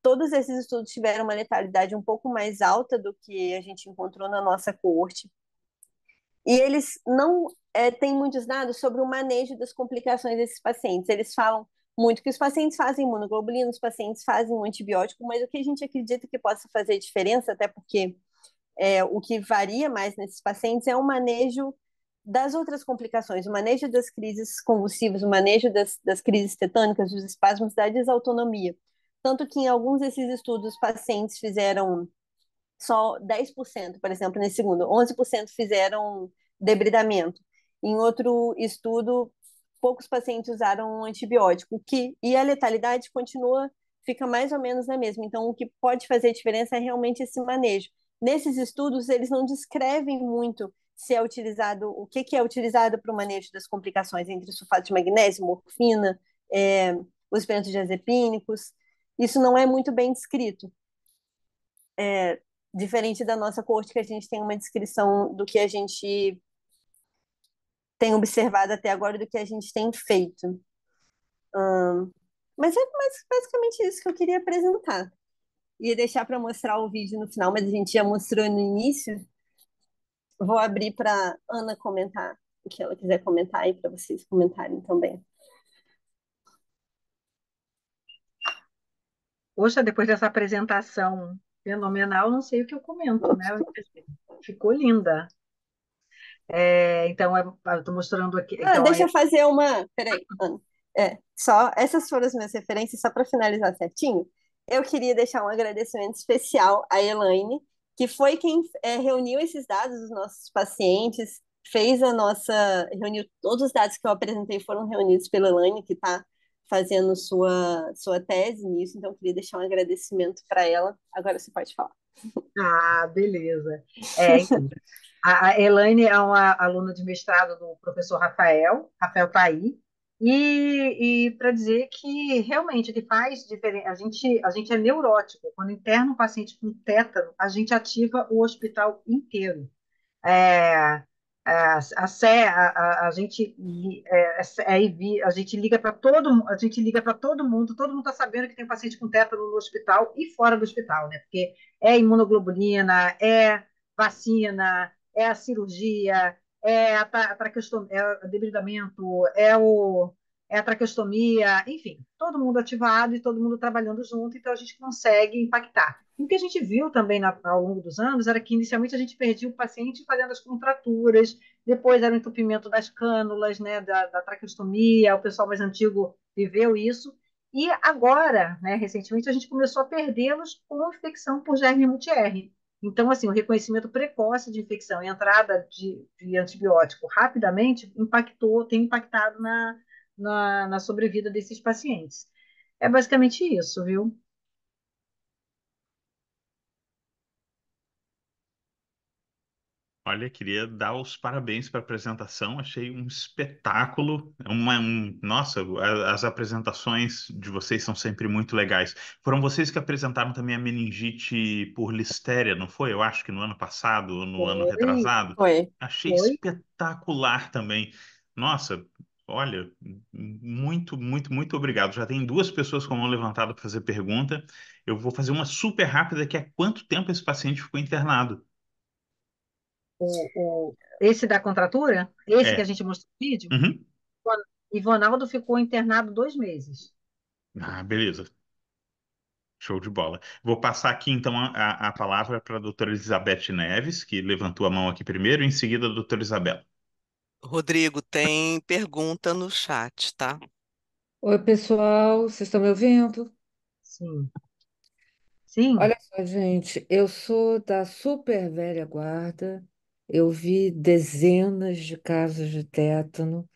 Todos esses estudos tiveram uma letalidade um pouco mais alta do que a gente encontrou na nossa coorte. E eles não têm muitos dados sobre o manejo das complicações desses pacientes. Eles falam muito que os pacientes fazem imunoglobulina, os pacientes fazem um antibiótico, mas o que a gente acredita que possa fazer diferença, até porque o que varia mais nesses pacientes é o manejo das outras complicações, o manejo das crises convulsivas, o manejo das crises tetânicas, dos espasmos da desautonomia. Tanto que em alguns desses estudos, os pacientes fizeram só 10%, por exemplo, nesse segundo, 11% fizeram debridamento. Em outro estudo, poucos pacientes usaram um antibiótico, e a letalidade continua, fica mais ou menos na mesma. Então, o que pode fazer diferença é realmente esse manejo. Nesses estudos, eles não descrevem muito se é utilizado, o que é utilizado para o manejo das complicações entre sulfato de magnésio, morfina, os benzodiazepínicos. Isso não é muito bem descrito. Diferente da nossa corte, que a gente tem uma descrição do que a gente tem observado até agora, do que a gente tem feito. Mas é basicamente isso que eu queria apresentar. Ia deixar para mostrar o vídeo no final, mas a gente já mostrou no início. Vou abrir para Ana comentar o que ela quiser comentar e para vocês comentarem também. Poxa, depois dessa apresentação fenomenal, não sei o que eu comento, né? Ficou linda. Então, eu estou mostrando aqui. Então, Deixa eu fazer uma. Peraí, Ana. Só essas foram as minhas referências, só para finalizar certinho. Eu queria deixar um agradecimento especial à Elaine, que foi quem reuniu esses dados dos nossos pacientes, reuniu todos os dados que eu apresentei foram reunidos pela Elaine, que está fazendo sua tese nisso, então eu queria deixar um agradecimento para ela. Agora você pode falar. beleza. Então, a Elaine é uma aluna de mestrado do professor Rafael Taí, e para dizer que realmente ele faz diferença. A gente é neurótico. Quando interna um paciente com tétano, a gente ativa o hospital inteiro. É, a gente a gente liga para todo mundo, todo mundo está sabendo que tem paciente com tétano no hospital e fora do hospital, né? Porque é imunoglobulina, é vacina, é a cirurgia, é o debridamento, é a traqueostomia, enfim, todo mundo ativado e todo mundo trabalhando junto, então a gente consegue impactar. E o que a gente viu também ao longo dos anos era que inicialmente a gente perdia o paciente fazendo as contraturas, depois era o entupimento das cânulas, né, da traqueostomia, o pessoal mais antigo viveu isso, e agora, né, recentemente, a gente começou a perdê-los com infecção por germe multi-R. Então, assim, o reconhecimento precoce de infecção e entrada de antibiótico rapidamente tem impactado na sobrevida desses pacientes. É basicamente isso, viu? Olha, queria dar os parabéns para a apresentação. Achei um espetáculo. Nossa, as apresentações de vocês são sempre muito legais. Foram vocês que apresentaram também a meningite por listéria, não foi? Eu acho que no ano passado ou no ano Foi, retrasado. Foi. Achei foi. espetacular também. Nossa, olha, muito, muito, muito obrigado. Já tem duas pessoas com a mão levantada para fazer pergunta. Eu vou fazer uma super rápida, que é quanto tempo esse paciente ficou internado? Esse da contratura, esse que a É. gente mostrou no vídeo, Uhum. Ivonaldo ficou internado 2 meses. Ah, beleza. Show de bola. Vou passar aqui então a palavra para a doutora Elizabeth Neves, que levantou a mão aqui primeiro, e em seguida a doutora Isabela. Rodrigo, tem pergunta no chat, tá? Oi, pessoal, vocês estão me ouvindo? Sim, sim. Olha só, gente, eu sou da super velha guarda. Eu vi dezenas de casos de tétano.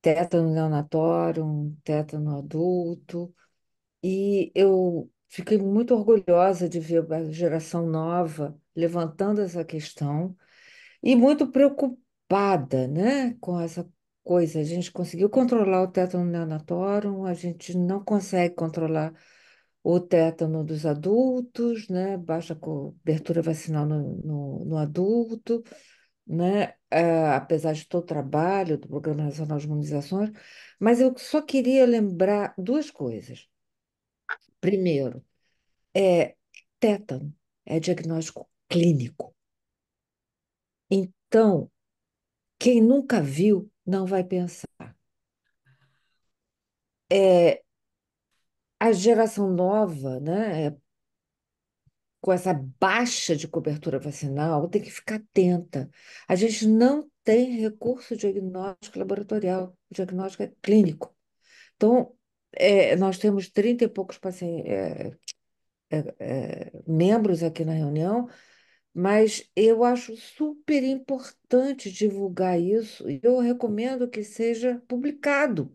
tétano neonatório, tétano adulto, e eu fiquei muito orgulhosa de ver a geração nova levantando essa questão e muito preocupada, né, com essa coisa. A gente conseguiu controlar o tétano neonatório, a gente não consegue controlar o tétano dos adultos, né, baixa cobertura vacinal no adulto, né, apesar de todo o trabalho do Programa Nacional de Imunizações, mas eu só queria lembrar duas coisas. Primeiro, é tétano, é diagnóstico clínico. Então, quem nunca viu não vai pensar. É, a geração nova, né, com essa baixa de cobertura vacinal, tem que ficar atenta. A gente não tem recurso diagnóstico laboratorial, o diagnóstico é clínico. Então, nós temos 30 e poucos membros aqui na reunião, mas eu acho super importante divulgar isso e eu recomendo que seja publicado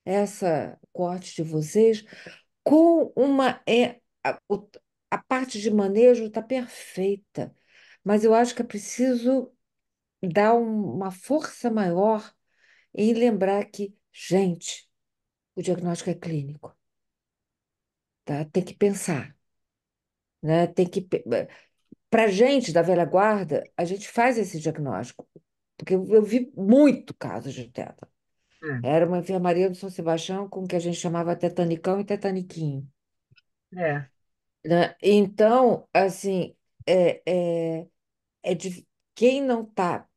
essa corte de vocês com uma. A parte de manejo está perfeita, mas eu acho que é preciso dar uma força maior em lembrar que, gente, o diagnóstico é clínico, tá? Tem que pensar, né? Tem que. Para gente da velha guarda, a gente faz esse diagnóstico, porque eu vi muito casos de tétano. Era uma enfermaria do São Sebastião com o que a gente chamava tetanicão e tetaniquinho, É, né? Então, assim, é, é, quem não está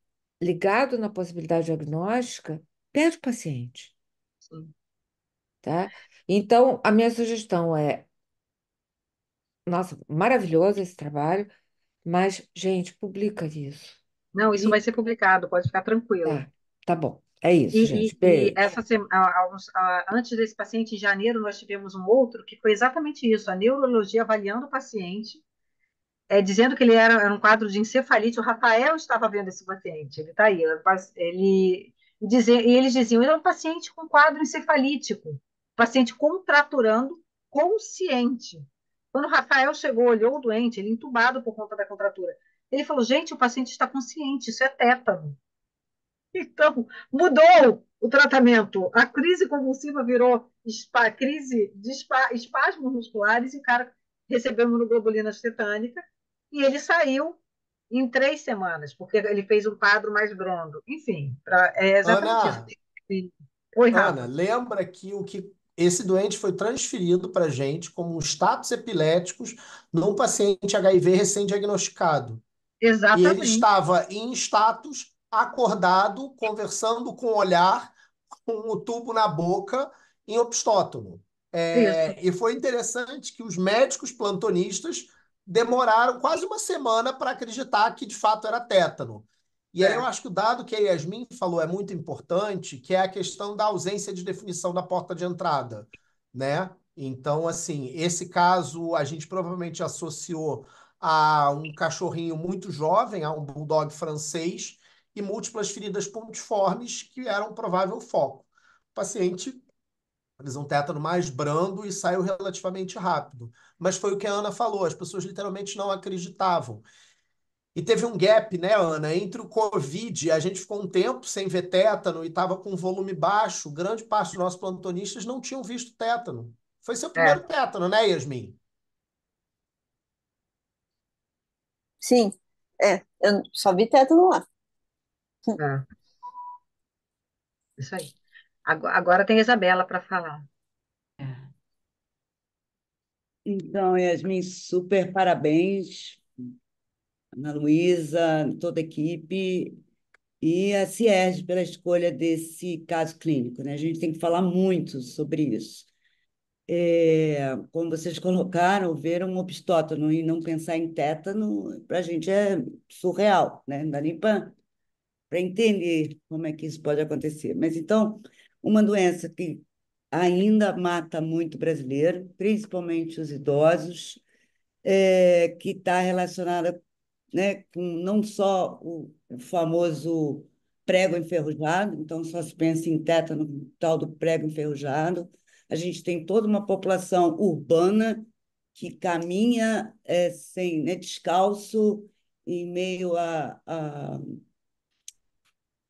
ligado na possibilidade diagnóstica, perde o paciente, sim. tá? Então, a minha sugestão é, nossa, maravilhoso esse trabalho, mas, gente, publica isso. Não, isso vai Publica, ser publicado, pode ficar tranquilo. tá? Tá bom. É isso, E, gente. e Beijo. essa antes desse paciente, em janeiro, nós tivemos um outro que foi exatamente isso, a neurologia avaliando o paciente, dizendo que ele era um quadro de encefalite. O Rafael estava vendo esse paciente, ele está aí. E eles diziam, ele é um paciente com quadro encefalítico, paciente contraturando consciente. Quando o Rafael chegou, olhou o doente, ele entubado por conta da contratura. Ele falou, gente, o paciente está consciente, isso é tétano. Então, mudou o tratamento. A crise convulsiva virou crise de espasmos musculares e o cara recebeu imunoglobulina tetânica e ele saiu em 3 semanas, porque ele fez um quadro mais brando. Enfim, é exatamente isso. Ana, Oi, Ana, Rafa. lembra que o que esse doente foi transferido para a gente como status epiléticos num paciente HIV recém-diagnosticado. E ele Exatamente. estava em status acordado, conversando com o olhar, com o tubo na boca, em obstótomo. Isso. E foi interessante que os médicos plantonistas demoraram quase uma semana para acreditar que de fato era tétano. E aí eu É. acho que o dado que a Yasmin falou é muito importante, que é a questão da ausência de definição da porta de entrada, né? Então, assim, esse caso a gente provavelmente associou a um cachorrinho muito jovem, a um bulldog francês, e múltiplas feridas pontiformes, que eram um provável foco. O paciente fez um tétano mais brando e saiu relativamente rápido. Mas foi o que a Ana falou, as pessoas literalmente não acreditavam. E teve um gap, né, Ana, entre o Covid, a gente ficou um tempo sem ver tétano e estava com volume baixo, grande parte dos nossos plantonistas não tinham visto tétano. Foi seu primeiro É. tétano, né, Yasmin? Sim, eu só vi tétano lá. É. Isso aí. Agora tem a Isabela para falar. Então, Yasmin, super parabéns, Ana Luísa, toda a equipe e a CIERJ pela escolha desse caso clínico, né? A gente tem que falar muito sobre isso. Como vocês colocaram, ver um obstótono e não pensar em tétano, para a gente é surreal, né? Não dá nem para entender como é que isso pode acontecer. Mas então, uma doença que ainda mata muito brasileiro, principalmente os idosos, que está relacionada, né, com não só o famoso prego enferrujado, então só se pensa em tétano, tal do prego enferrujado. A gente tem toda uma população urbana que caminha sem, né, descalço, em meio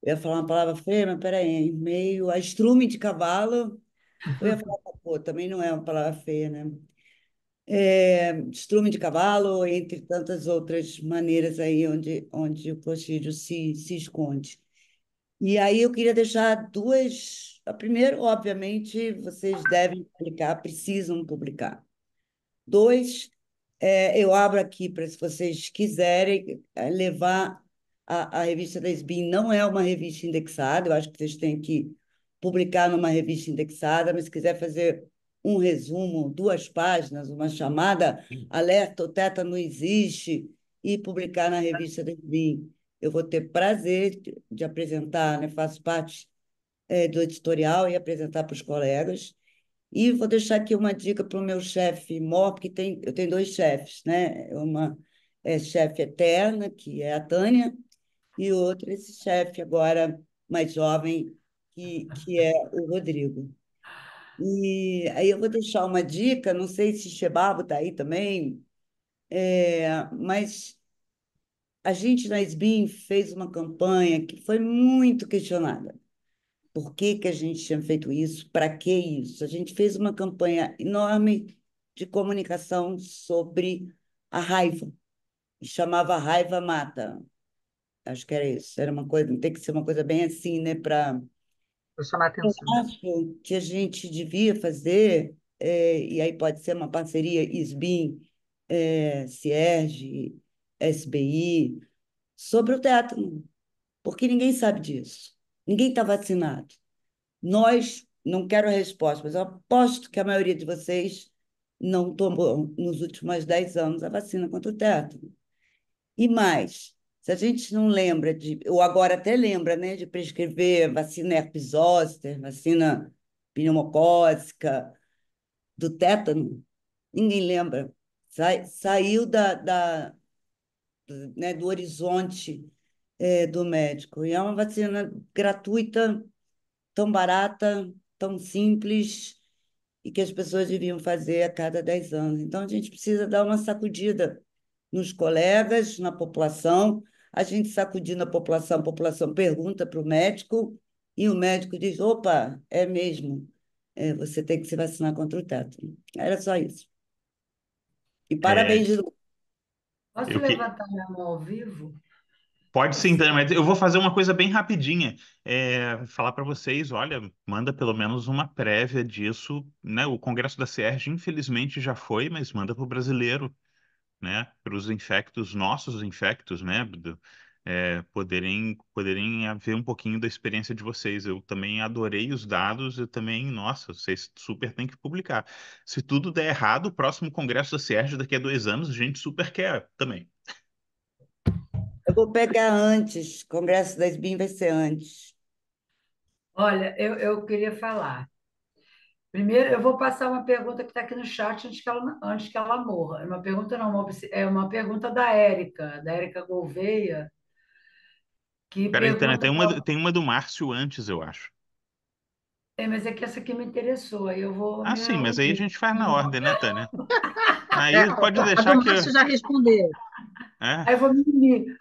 eu ia falar uma palavra feia, mas peraí, em meio a estrume de cavalo. Eu ia falar, pô, também não é uma palavra feia, né? Estrume de cavalo, entre tantas outras maneiras aí onde o clostridio se esconde. E aí eu queria deixar duas. A primeira, obviamente, vocês devem publicar, precisam publicar. Dois, eu abro aqui para, se vocês quiserem, levar a revista da SBIM. Não é uma revista indexada, eu acho que vocês têm que publicar numa revista indexada, mas se quiser fazer um resumo, 2 páginas, uma chamada Alerta, o tétano existe, e publicar na revista da SBIM. Eu vou ter prazer de apresentar, né? Faço parte do editorial e apresentar para os colegas. E vou deixar aqui uma dica para o meu chefe maior, porque eu tenho 2 chefes, né? Uma chefe eterna, que é a Tânia, e outra, esse chefe agora mais jovem, que é o Rodrigo. E aí eu vou deixar uma dica, não sei se Chebabo está aí também, mas a gente na SBIM fez uma campanha que foi muito questionada. Por que que a gente tinha feito isso? Para que isso? A gente fez uma campanha enorme de comunicação sobre a raiva, e chamava Raiva Mata. Acho que era isso. Era uma coisa, tem que ser uma coisa bem assim, né? Para chamar a Eu atenção. acho que a gente devia fazer, e aí pode ser uma parceria SBIM, Cierge, SBI, sobre o tétano, porque ninguém sabe disso. Ninguém está vacinado. Nós, não quero a resposta, mas eu aposto que a maioria de vocês não tomou, nos últimos 10 anos, a vacina contra o tétano. E mais, se a gente não lembra ou agora até lembra, né, de prescrever vacina herpes zoster, vacina pneumocócica, do tétano, ninguém lembra. Saiu né, do horizonte do médico. E é uma vacina gratuita, tão barata, tão simples, e que as pessoas deviam fazer a cada 10 anos. Então, a gente precisa dar uma sacudida nos colegas, na população. A gente sacudindo a população pergunta para o médico, e o médico diz: opa, é mesmo, você tem que se vacinar contra o tétano. Era só isso. E É, parabéns de novo. Posso eu que... levantar minha mão ao vivo? Pode sim, Você- Tânia, mas eu vou fazer uma coisa bem rapidinha. Falar para vocês, olha, manda pelo menos uma prévia disso, né? O Congresso da CIERJ, infelizmente, já foi, mas manda para o brasileiro, né? Para os infectos, nossos infectos, né? Poderem ver um pouquinho da experiência de vocês. Eu também adorei os dados, eu também, nossa, vocês super têm que publicar. Se tudo der errado, o próximo Congresso da CIERJ, daqui a 2 anos, a gente super quer também. Eu vou pegar antes, o Congresso da SBIM vai ser antes. Olha, eu queria falar. Primeiro, eu vou passar uma pergunta que está aqui no chat antes que ela morra. É uma pergunta, não, é uma pergunta da Érica Gouveia, que Peraí, Tânia, pergunta. tem uma do Márcio antes, eu acho. Mas é que essa aqui me interessou, aí eu vou Ah, me sim, mas aí a unir. gente faz na ordem, né, Tânia? Aí pode A do deixar que. Márcio já respondeu. É, Aí eu vou me unir.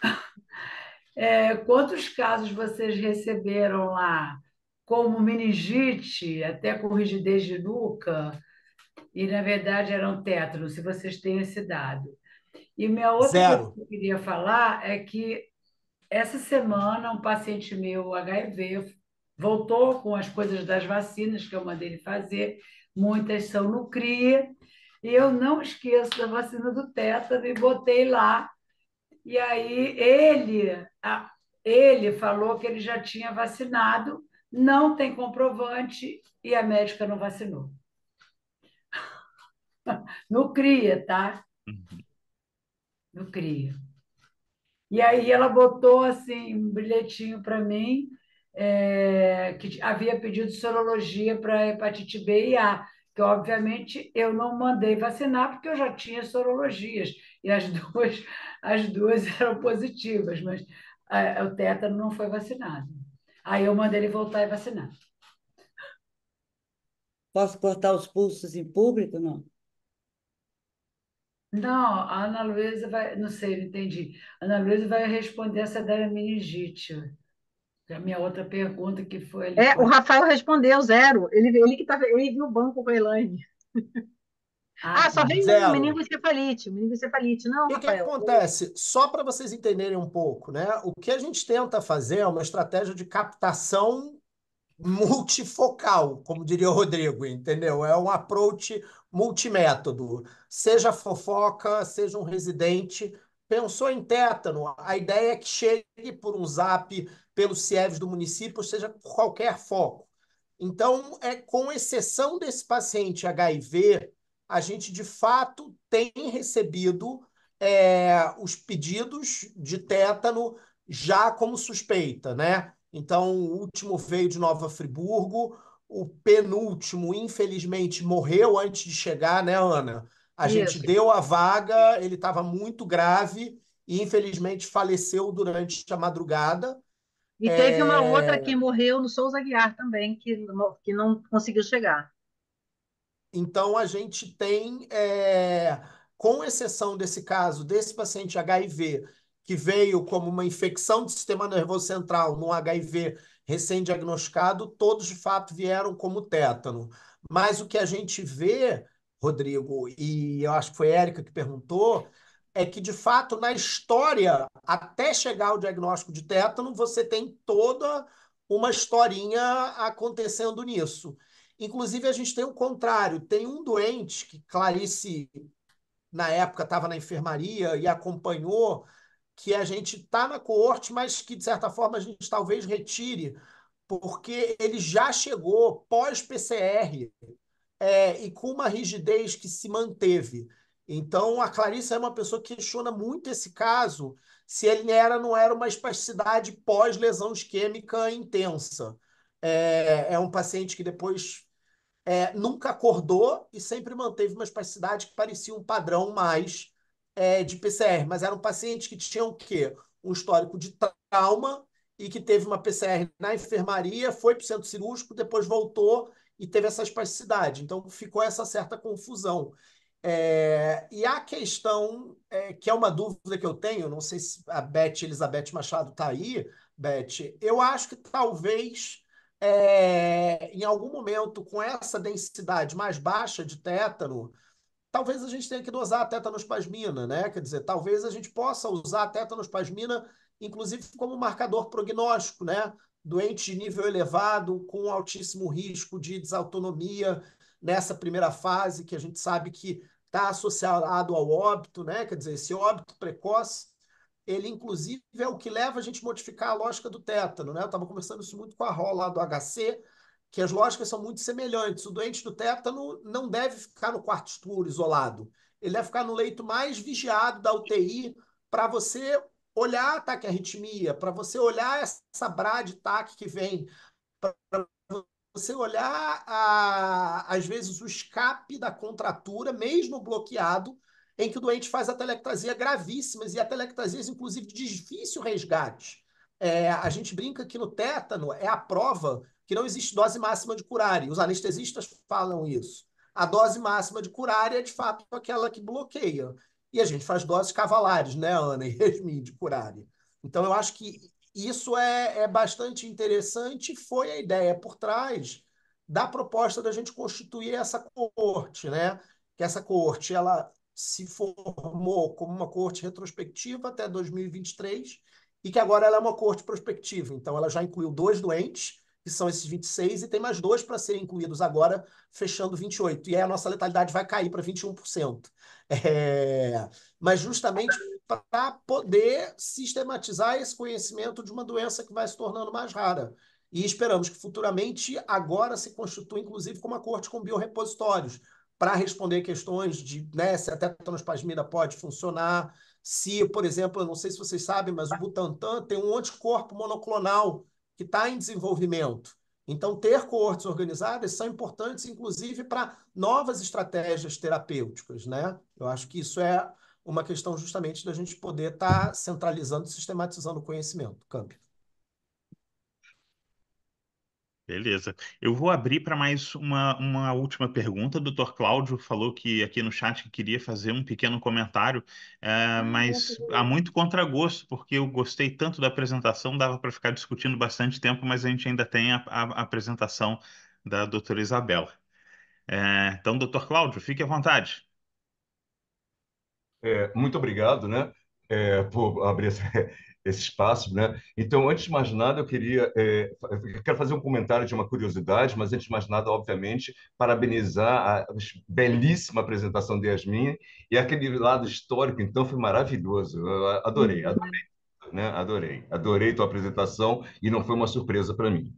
Quantos casos vocês receberam lá como meningite, até com rigidez de nuca, e na verdade eram tétanos, se vocês têm esse dado? E minha outra coisa Zero. que eu queria falar é que essa semana um paciente meu, HIV, voltou com as coisas das vacinas que eu mandei ele fazer, muitas são no CRIA, e eu não esqueço da vacina do tétano e botei lá. E aí ele falou que ele já tinha vacinado, não tem comprovante e a médica não vacinou. No CRIA, tá? No CRIA. E aí ela botou assim um bilhetinho para mim, que havia pedido sorologia para hepatite B e A, que obviamente eu não mandei vacinar porque eu já tinha sorologias e as duas eram positivas, mas o tétano não foi vacinado. Aí eu mandei ele voltar e vacinar. Posso cortar os pulsos em público? Não. Não, a Ana Luísa vai, não sei, não entendi. A Ana Luísa vai responder essa da meningite. A minha outra pergunta que foi ele O pode. Rafael respondeu zero. Ele viu o banco com a Elaine. Ah, Só tá. veio um Zero. meningoencefalite. Meningoencefalite. Não, E o que Rafael. acontece? Só para vocês entenderem um pouco, né? O que a gente tenta fazer é uma estratégia de captação multifocal, como diria o Rodrigo, entendeu? É um approach multimétodo. Seja fofoca, seja um residente. Pensou em tétano, a ideia é que chegue por um zap pelos CIEVs do município, seja por qualquer foco. Então, com exceção desse paciente HIV, a gente de fato tem recebido os pedidos de tétano já como suspeita, né? Então, o último veio de Nova Friburgo, o penúltimo, infelizmente, morreu antes de chegar, né, Ana? A gente Isso. deu a vaga, ele estava muito grave e, infelizmente, faleceu durante a madrugada. E teve uma outra que morreu no Souza Aguiar também, que não conseguiu chegar. Então, a gente tem, com exceção desse caso, desse paciente HIV, que veio como uma infecção do sistema nervoso central, num HIV recém-diagnosticado, todos de fato vieram como tétano. Mas o que a gente vê, Rodrigo, e eu acho que foi a Érica que perguntou, é que, de fato, na história, até chegar ao diagnóstico de tétano, você tem toda uma historinha acontecendo nisso. Inclusive, a gente tem o contrário. Tem um doente que Clarice, na época, estava na enfermaria e acompanhou, que a gente está na coorte, mas que, de certa forma, a gente talvez retire, porque ele já chegou pós-PCR e com uma rigidez que se manteve. Então, a Clarice é uma pessoa que questiona muito esse caso, se ele não era uma espasticidade pós-lesão isquêmica intensa. É um paciente que depois nunca acordou e sempre manteve uma espasticidade que parecia um padrão mais de PCR, mas era um paciente que tinha o quê? Um histórico de trauma e que teve uma PCR na enfermaria, foi para o centro cirúrgico, depois voltou e teve essa espasticidade. Então ficou essa certa confusão. E a questão, que é uma dúvida que eu tenho, não sei se a Beth Elizabeth Machado está aí, Beth, eu acho que talvez em algum momento, com essa densidade mais baixa de tétano, talvez a gente tenha que dosar a tétanospasmina, né? Quer dizer, talvez a gente possa usar a tétanospasmina, inclusive, como marcador prognóstico, né? Doente de nível elevado, com altíssimo risco de desautonomia nessa primeira fase, que a gente sabe que está associado ao óbito, né? Quer dizer, esse óbito precoce ele, inclusive, é o que leva a gente a modificar a lógica do tétano, né? Eu estava conversando isso muito com a Rol lá do HC, que as lógicas são muito semelhantes. O doente do tétano não deve ficar no quarto escuro, isolado. Ele deve ficar no leito mais vigiado da UTI para você olhar a taquiarritmia, para você olhar essa brad-tac que vem, você olhar, às vezes, o escape da contratura, mesmo bloqueado, em que o doente faz atelectasia gravíssimas e atelectasias, inclusive, de difícil resgate. A gente brinca que no tétano é a prova que não existe dose máxima de curária. Os anestesistas falam isso. A dose máxima de curária é, de fato, aquela que bloqueia. E a gente faz doses cavalares, né, Ana e Yasmin, de curária. Então, eu acho que isso é bastante interessante e foi a ideia por trás da proposta da gente constituir essa coorte, né? Que essa coorte ela se formou como uma coorte retrospectiva até 2023 e que agora ela é uma coorte prospectiva. Então, ela já incluiu 2 doentes, que são esses 26, e tem mais 2 para serem incluídos agora, fechando 28. E aí a nossa letalidade vai cair para 21%. Mas justamente para poder sistematizar esse conhecimento de uma doença que vai se tornando mais rara. E esperamos que futuramente agora se constitua, inclusive, como uma corte com biorrepositórios, para responder questões de, né, se a tetanospasmina pode funcionar, se, por exemplo, eu não sei se vocês sabem, mas o Butantan tem um anticorpo monoclonal que está em desenvolvimento. Então, ter coortes organizadas são importantes, inclusive, para novas estratégias terapêuticas, né? Eu acho que isso é uma questão justamente da gente poder estar centralizando e sistematizando o conhecimento, Campi. Beleza. Eu vou abrir para mais uma última pergunta. O Dr. Cláudio falou que aqui no chat que queria fazer um pequeno comentário, mas há muito contragosto, porque eu gostei tanto da apresentação, dava para ficar discutindo bastante tempo, mas a gente ainda tem a apresentação da doutora Isabela. Então, doutor Cláudio, fique à vontade. Muito obrigado, né, por abrir esse espaço, né? Então, antes de mais nada, eu quero fazer um comentário de uma curiosidade, mas antes de mais nada, obviamente, parabenizar a belíssima apresentação de Yasmin e aquele lado histórico, então, foi maravilhoso. Eu adorei, adorei, né? Adorei tua apresentação e não foi uma surpresa para mim.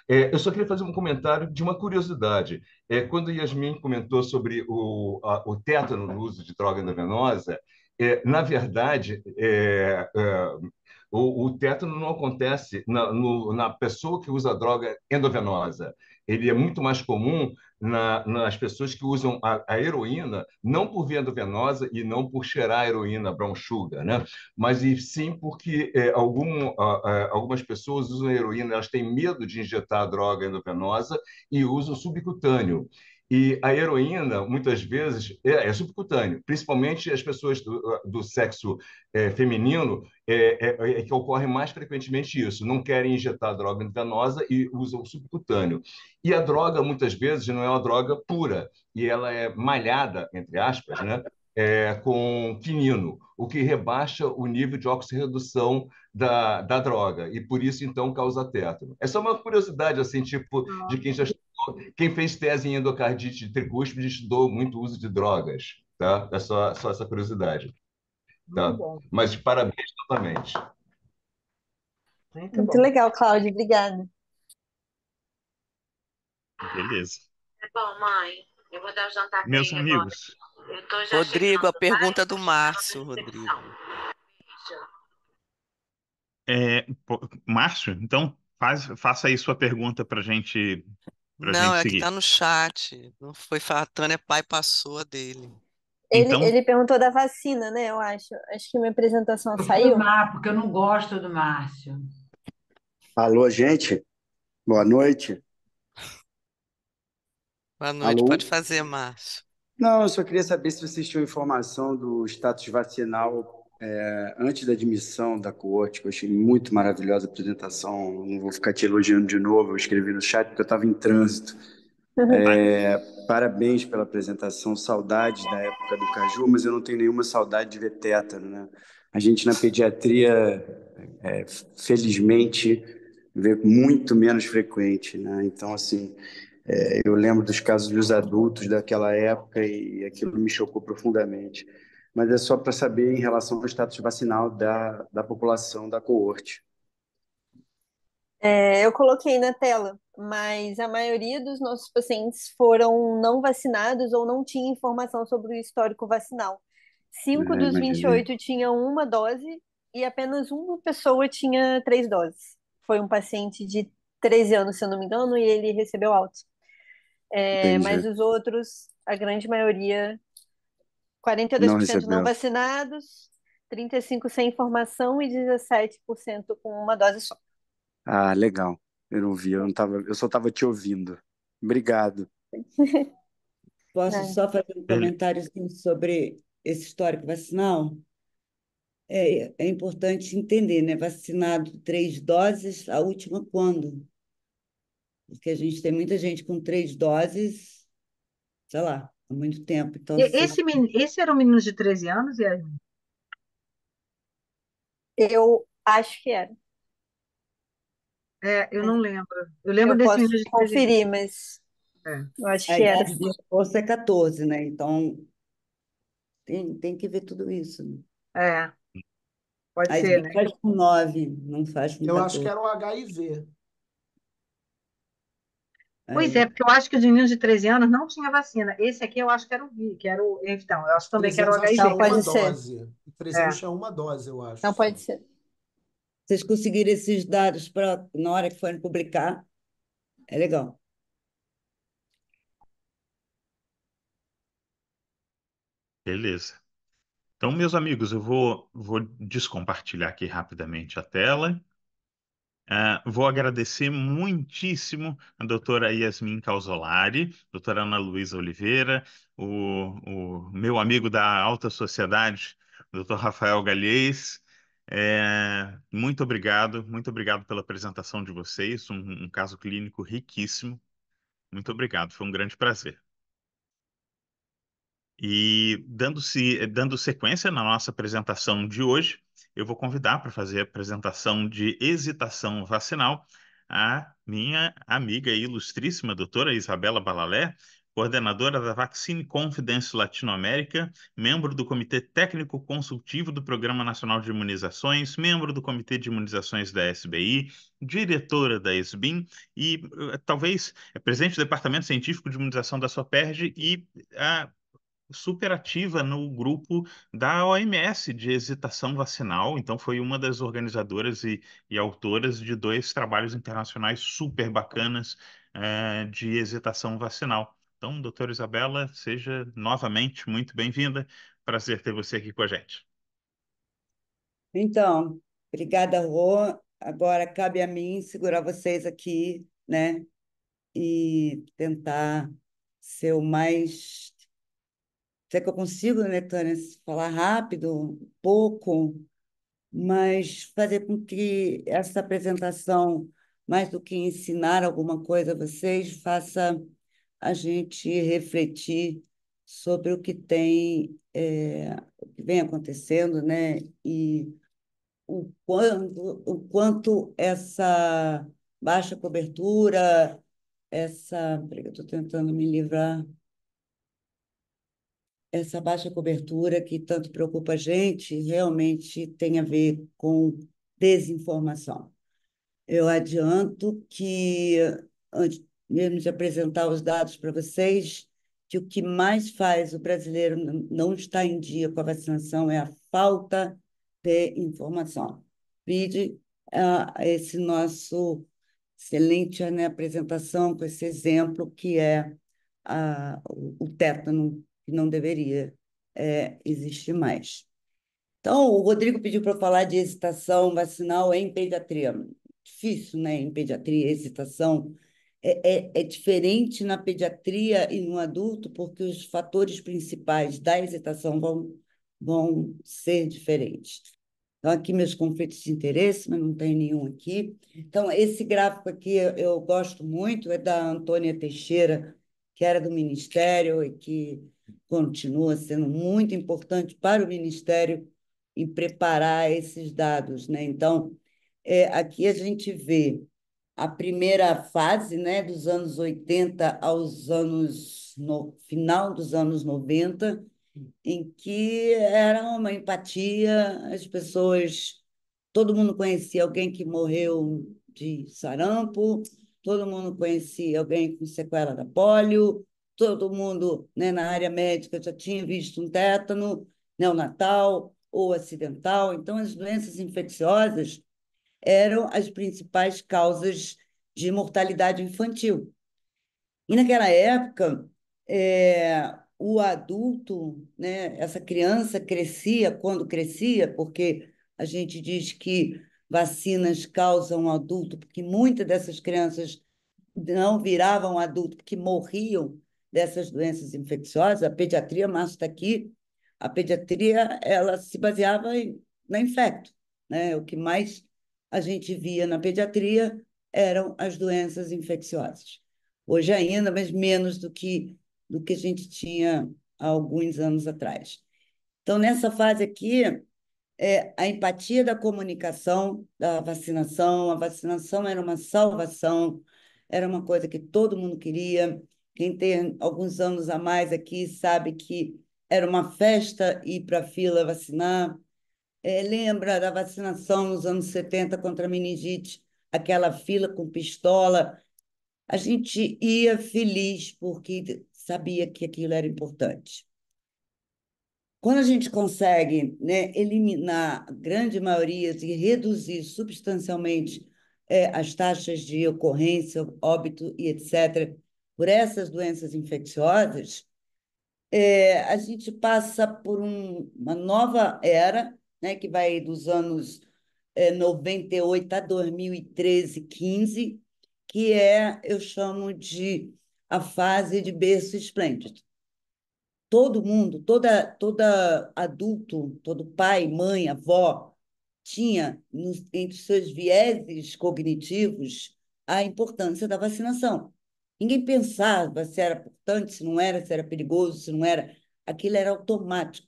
Eu só queria fazer um comentário de uma curiosidade. Quando Yasmin comentou sobre o tétano no uso de droga endovenosa, na verdade, o tétano não acontece na pessoa que usa droga endovenosa. Ele é muito mais comum nas pessoas que usam a heroína, não por via endovenosa e não por cheirar a heroína, brown sugar, né? Mas e sim porque algumas pessoas usam a heroína, elas têm medo de injetar a droga endovenosa e usam subcutâneo. E a heroína, muitas vezes, é subcutâneo, principalmente as pessoas do sexo feminino, que ocorre mais frequentemente isso. Não querem injetar droga endovenosa e usam o subcutâneo. E a droga, muitas vezes, não é uma droga pura, e ela é malhada, entre aspas, né? Com quinino, o que rebaixa o nível de oxirredução da droga, e por isso, então, causa tétano. É só uma curiosidade, assim, tipo, de quem fez tese em endocardite tricúspide estudou muito o uso de drogas, tá? É só essa curiosidade, Muito tá? bom, Mas parabéns novamente. muito Muito bom. legal, Cláudia, obrigada. Beleza. Bom, mãe, eu vou dar o jantar para Meus ele agora. amigos, Eu tô já Rodrigo, chegando, a tá? pergunta Eu do tô chegando na Márcio, Rodrigo. recepção. Beijo. Márcio, então faça aí sua pergunta para Não, gente é que tá seguir. no chat. Não foi a Tânia Pai passou a dele. Então, Ele perguntou da vacina, né? Eu acho. Acho que minha apresentação Eu fui saiu. má, porque eu não gosto do Márcio. Alô, gente? Boa noite. Boa noite, pode Alô? fazer, Márcio. Não, eu só queria saber se vocês tinham informação do status vacinal antes da admissão da coorte, que eu achei muito maravilhosa a apresentação. Não vou ficar te elogiando de novo, eu escrevi no chat porque eu estava em trânsito. Parabéns pela apresentação, saudades da época do Caju, mas eu não tenho nenhuma saudade de ver tétano, né? A gente na pediatria, felizmente, vê muito menos frequente, né? Então, assim, eu lembro dos casos dos adultos daquela época e aquilo me chocou profundamente. Mas é só para saber em relação ao status vacinal da população da coorte. Eu coloquei na tela, mas a maioria dos nossos pacientes foram não vacinados ou não tinha informação sobre o histórico vacinal. 5 dos vinte e Imaginei. oito tinham uma dose e apenas uma pessoa tinha 3 doses. Foi um paciente de 13 anos, se eu não me engano, e ele recebeu alta. Mas Entendi. os outros, a grande maioria, Não 42% não recebeu. vacinados, 35% sem informação e 17% com uma dose só. Ah, legal. Eu não vi, eu só estava te ouvindo. Obrigado. Posso É. só fazer um ele- comentário sobre esse histórico vacinal? É importante entender, né? Vacinado 3 doses, a última quando? Porque a gente tem muita gente com 3 doses, sei lá, há muito tempo. Então, se vocês... Esse era um menino de 13 anos, e aí? Eu acho que era. Eu Mas não lembro. Eu lembro eu desse menino posso de 13 anos. conferir, mas É, eu acho A que era. idade de reforço é 14, né? Então, tem que ver tudo isso, né? é, pode Às ser, vezes né? faz com 9, não faz com Eu acho que 14. era o HIV. Pois Aí, é, porque eu acho que os meninos de 13 anos não tinha vacina. Esse aqui eu acho que era o Vi, que era o. Então, eu acho também que era o 300 acho que Não, tinha HIV. uma pode ser. dose. 300 É. tinha uma dose, eu Não acho, pode só. ser. vocês conseguirem esses dados para na hora que forem publicar, é legal. beleza. Então, meus amigos, eu vou descompartilhar aqui rapidamente a tela. Vou agradecer muitíssimo a doutora Yasmin Calzolari, doutora Ana Luísa Oliveira, o meu amigo da alta sociedade, doutor Rafael Galhês. Muito obrigado pela apresentação de vocês, um caso clínico riquíssimo. Muito obrigado, foi um grande prazer. E dando sequência na nossa apresentação de hoje, eu vou convidar para fazer a apresentação de hesitação vacinal a minha amiga e ilustríssima doutora Isabela Balalé, coordenadora da Vaccine Confidence Latinoamérica, membro do Comitê Técnico Consultivo do Programa Nacional de Imunizações, membro do Comitê de Imunizações da SBI, diretora da SBIM e talvez presidente do Departamento Científico de Imunização da SOPERJ e super ativa no grupo da OMS de hesitação vacinal, então foi uma das organizadoras e autoras de 2 trabalhos internacionais super bacanas de hesitação vacinal. Então, doutora Isabela, seja novamente muito bem-vinda. Prazer ter você aqui com a gente. Então, obrigada, Rô. Agora cabe a mim segurar vocês aqui, né? E tentar ser o mais. Sei que eu consigo, né, Tânia, falar rápido, pouco, mas fazer com que essa apresentação, mais do que ensinar alguma coisa a vocês, faça a gente refletir sobre o que vem acontecendo, né? E o quanto essa baixa cobertura, peraí, eu estou tentando me livrar, essa baixa cobertura que tanto preocupa a gente, realmente tem a ver com desinformação. Eu adianto que, antes mesmo de apresentar os dados para vocês, que o que mais faz o brasileiro não estar em dia com a vacinação é a falta de informação. Vide esse nosso excelente, né, apresentação com esse exemplo que é o tétano, que não deveria existir mais. Então, o Rodrigo pediu para eu falar de hesitação vacinal em pediatria. Difícil, né? Em pediatria, hesitação é diferente na pediatria e no adulto, porque os fatores principais da hesitação vão ser diferentes. Então, aqui meus conflitos de interesse, mas não tem nenhum aqui. Então, esse gráfico aqui eu gosto muito, é da Antônia Teixeira, que era do Ministério e que continua sendo muito importante para o Ministério em preparar esses dados, né? Então, aqui a gente vê a primeira fase, né, dos anos 80 aos no final dos anos 90, em que era uma empatia, as pessoas, todo mundo conhecia alguém que morreu de sarampo, todo mundo conhecia alguém com sequela da polio, todo mundo, né, na área médica já tinha visto um tétano neonatal ou acidental. Então, as doenças infecciosas eram as principais causas de mortalidade infantil. E naquela época, o adulto, né, essa criança crescia quando crescia, porque a gente diz que vacinas causam adulto, porque muitas dessas crianças não viravam adulto, porque morriam dessas doenças infecciosas. A pediatria, Márcio está aqui, a pediatria ela se baseava na infecto, né? O que mais a gente via na pediatria eram as doenças infecciosas. Hoje ainda, mas menos do que a gente tinha há alguns anos atrás. Então, nessa fase aqui, a empatia da comunicação, da vacinação. A vacinação era uma salvação, era uma coisa que todo mundo queria. Quem tem alguns anos a mais aqui sabe que era uma festa ir para a fila vacinar. Lembra da vacinação nos anos 70 contra a meningite, aquela fila com pistola? A gente ia feliz porque sabia que aquilo era importante. Quando a gente consegue, né, eliminar a grande maioria e reduzir substancialmente as taxas de ocorrência, óbito e etc., por essas doenças infecciosas, a gente passa por uma nova era, né, que vai dos anos 98 a 2013, 15, eu chamo de a fase de berço esplêndido. Todo mundo, toda adulto, todo pai, mãe, avó, tinha entre seus vieses cognitivos a importância da vacinação. Ninguém pensava se era importante, se era perigoso, se não era. Aquilo era automático.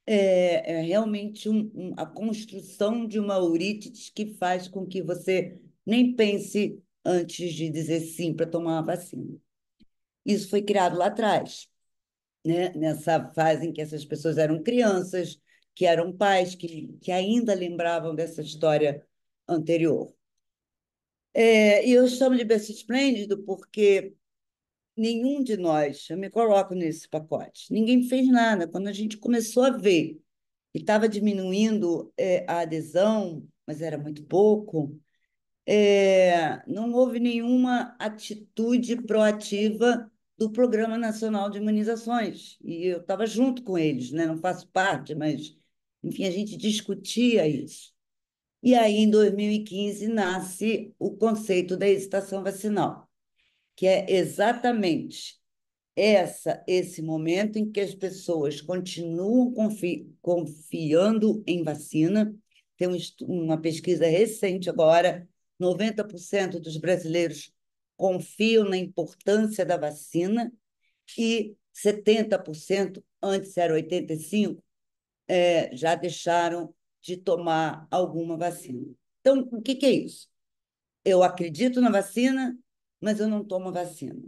É realmente a construção de uma urítide que faz com que você nem pense antes de dizer sim para tomar a vacina. Isso foi criado lá atrás, né? Nessa fase em que essas pessoas eram crianças, que eram pais, que ainda lembravam dessa história anterior. E eu chamo de berço esplêndido porque nenhum de nós, eu me coloco nesse pacote, ninguém fez nada. Quando a gente começou a ver que estava diminuindo a adesão, mas era muito pouco, não houve nenhuma atitude proativa do Programa Nacional de Imunizações. E eu estava junto com eles, né? Não faço parte, mas, enfim, a gente discutia isso. E aí, em 2015, nasce o conceito da hesitação vacinal, que é exatamente esse momento em que as pessoas continuam confiando em vacina. Tem uma pesquisa recente agora, 90% dos brasileiros confiam na importância da vacina e 70%, antes era 85%, já deixaram de tomar alguma vacina. Então, o que é isso? Eu acredito na vacina, mas eu não tomo vacina.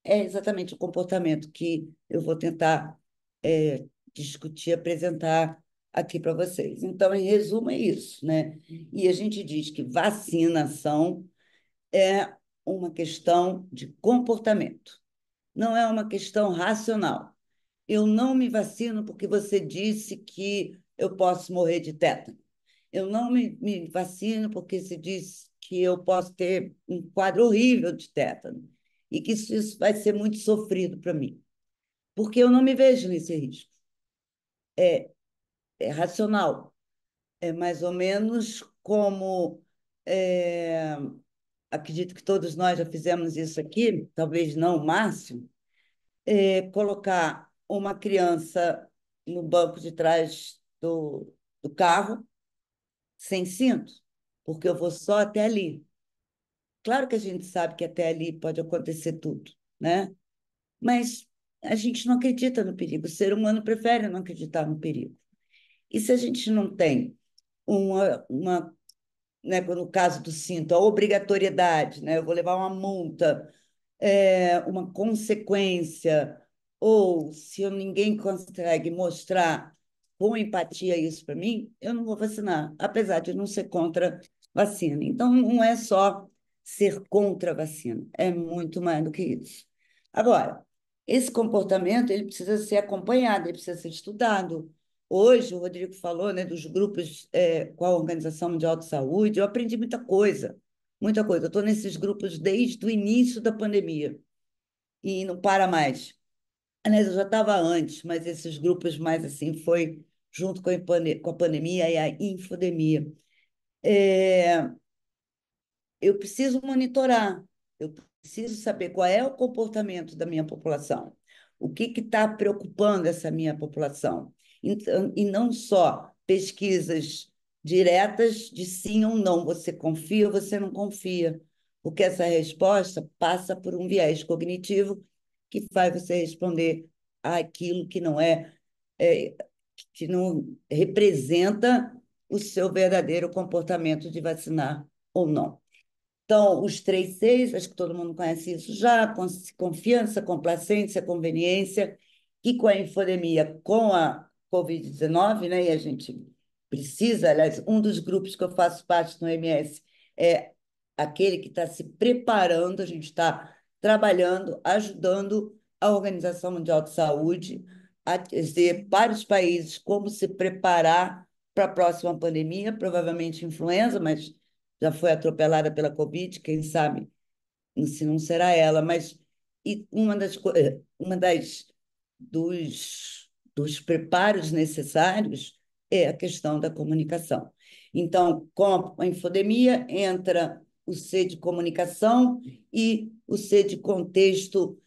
É exatamente o comportamento que eu vou tentar discutir, apresentar aqui para vocês. Então, em resumo, é isso, né? E a gente diz que vacinação é uma questão de comportamento, não é uma questão racional. Eu não me vacino porque você disse que eu posso morrer de tétano. Eu não me vacino porque se diz que eu posso ter um quadro horrível de tétano e que isso vai ser muito sofrido para mim, porque eu não me vejo nesse risco. É racional, é mais ou menos como acredito que todos nós já fizemos isso aqui, talvez não o Márcio, colocar uma criança no banco de trás do carro sem cinto, porque eu vou só até ali. Claro que a gente sabe que até ali pode acontecer tudo, né? Mas a gente não acredita no perigo. O ser humano prefere não acreditar no perigo. E se a gente não tem né, no caso do cinto, a obrigatoriedade, né? Eu vou levar uma multa, uma consequência, ou se ninguém consegue mostrar com empatia isso para mim, eu não vou vacinar, apesar de não ser contra vacina. Então, não é só ser contra a vacina, é muito mais do que isso. Agora, esse comportamento ele precisa ser acompanhado, ele precisa ser estudado. Hoje, o Rodrigo falou, né, dos grupos com a Organização Mundial de Saúde, eu aprendi muita coisa, muita coisa. Eu estou nesses grupos desde o início da pandemia e não para mais. Aliás, eu já estava antes, mas esses grupos mais assim foi junto com a pandemia e a infodemia. É, eu preciso monitorar, eu preciso saber qual é o comportamento da minha população, o que está preocupando essa minha população. Então, e não só pesquisas diretas de sim ou não, você confia ou você não confia, porque essa resposta passa por um viés cognitivo que faz você responder àquilo é que não representa o seu verdadeiro comportamento de vacinar ou não. Então, os 3 Cs, acho que todo mundo conhece isso já, confiança, complacência, conveniência, que com a infodemia, com a Covid-19, né, e a gente precisa, aliás, um dos grupos que eu faço parte no MS é aquele que está se preparando, a gente está trabalhando, ajudando a Organização Mundial de Saúde a dizer para os países como se preparar para a próxima pandemia, provavelmente influenza, mas já foi atropelada pela Covid, quem sabe se não será ela, mas e dos preparos necessários é a questão da comunicação. Então, com a infodemia, entra o C de comunicação e o C de contexto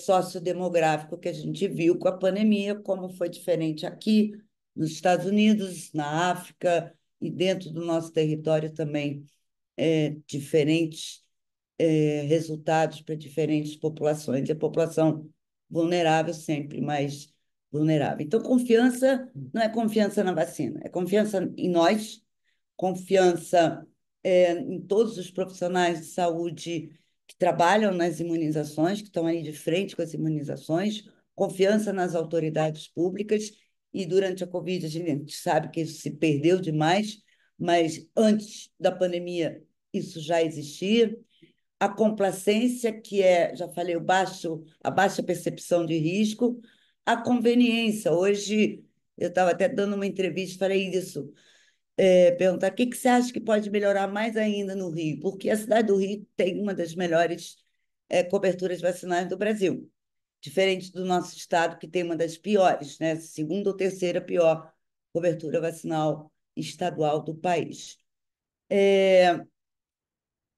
sociodemográfico que a gente viu com a pandemia, como foi diferente aqui nos Estados Unidos, na África e dentro do nosso território também, diferentes resultados para diferentes populações. E a população vulnerável sempre mais vulnerável. Então, confiança não é confiança na vacina, é confiança em nós, confiança em todos os profissionais de saúde que trabalham nas imunizações, que estão aí de frente com as imunizações, confiança nas autoridades públicas. E durante a Covid, a gente sabe que isso se perdeu demais, mas antes da pandemia, isso já existia. A complacência, que é, já falei, a baixa percepção de risco, a conveniência. Hoje, eu estava até dando uma entrevista, falei isso, perguntar o que você acha que pode melhorar mais ainda no Rio, porque a cidade do Rio tem uma das melhores coberturas vacinais do Brasil, diferente do nosso estado, que tem uma das piores, né? Segunda ou terceira pior cobertura vacinal estadual do país.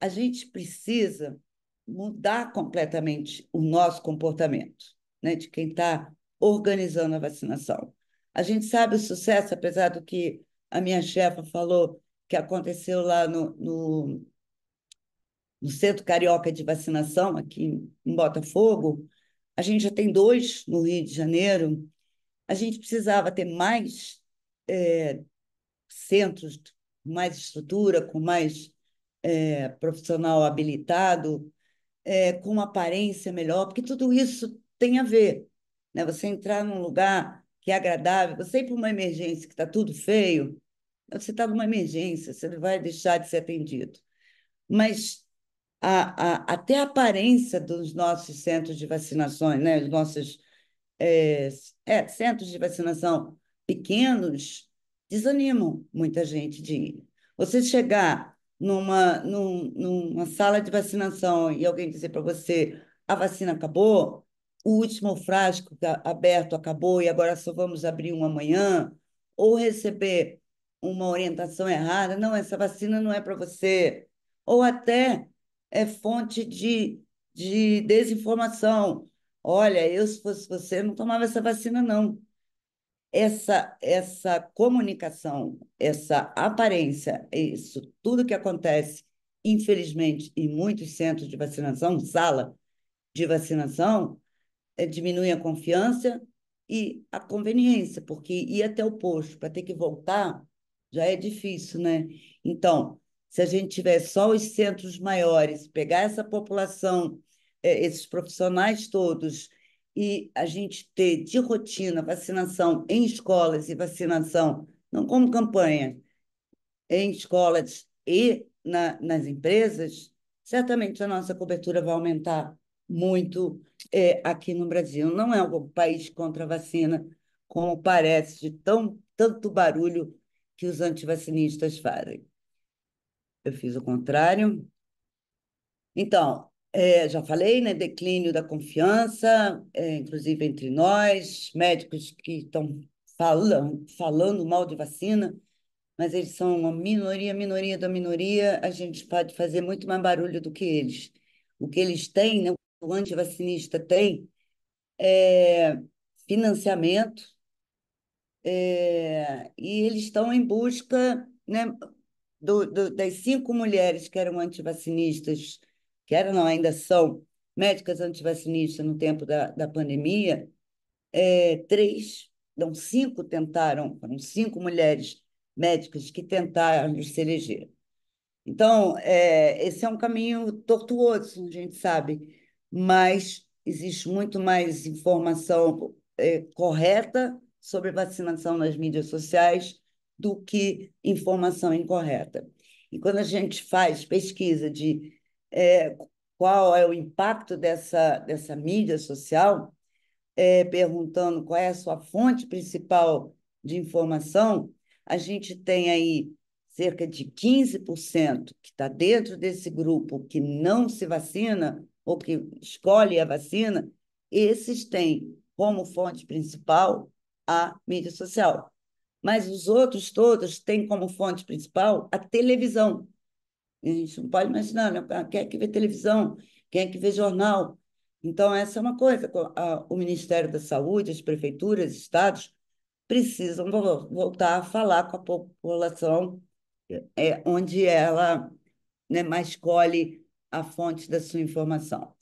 A gente precisa mudar completamente o nosso comportamento, né, de quem está organizando a vacinação. A gente sabe o sucesso, apesar do que a minha chefa falou, que aconteceu lá no Centro Carioca de Vacinação, aqui em Botafogo. A gente já tem 2 no Rio de Janeiro. A gente precisava ter mais centros, mais estrutura, com mais profissional habilitado, com uma aparência melhor, porque tudo isso tem a ver, né? Você entrar num lugar que é agradável, você ir para uma emergência que está tudo feio, você está numa emergência, você não vai deixar de ser atendido. Mas até a aparência dos nossos centros de vacinações, né? Os nossos centros de vacinação pequenos desanimam muita gente de ir. Você chegar numa sala de vacinação e alguém dizer para você a vacina acabou, o último frasco aberto acabou e agora só vamos abrir um amanhã, ou receber uma orientação errada, não, essa vacina não é para você, ou até é fonte de desinformação. Olha, eu, se fosse você, não tomava essa vacina, não. Essa comunicação, essa aparência, isso tudo que acontece, infelizmente, em muitos centros de vacinação, sala de vacinação, diminui a confiança e a conveniência, porque ir até o posto para ter que voltar já é difícil, né? Então, se a gente tiver só os centros maiores, pegar essa população, esses profissionais todos, e a gente ter de rotina vacinação em escolas e vacinação, não como campanha, em escolas e nas empresas, certamente a nossa cobertura vai aumentar muito aqui no Brasil. Não é um país contra a vacina, como parece, de tanto barulho que os antivacinistas fazem. Eu fiz o contrário. Então, já falei, né? Declínio da confiança, inclusive entre nós, médicos que estão falando mal de vacina, mas eles são uma minoria da minoria. A gente pode fazer muito mais barulho do que eles. O que eles têm, né, o antivacinista tem, é financiamento, e eles estão em busca, né, das 5 mulheres que eram antivacinistas, que eram, não, ainda são médicas antivacinistas no tempo da pandemia, 3, não, 5 tentaram, foram 5 mulheres médicas que tentaram se eleger. Então, esse é um caminho tortuoso, a gente sabe, mas existe muito mais informação correta sobre vacinação nas mídias sociais do que informação incorreta. E quando a gente faz pesquisa de qual é o impacto dessa mídia social, perguntando qual é a sua fonte principal de informação, a gente tem aí cerca de 15% que está dentro desse grupo que não se vacina ou que escolhe a vacina, esses têm como fonte principal a mídia social. Mas os outros todos têm como fonte principal a televisão. A gente não pode imaginar, né? Quem é que vê televisão? Quem é que vê jornal? Então, essa é uma coisa. O Ministério da Saúde, as prefeituras, estados, precisam voltar a falar com a população onde ela, né, mais colhe a fonte da sua informação.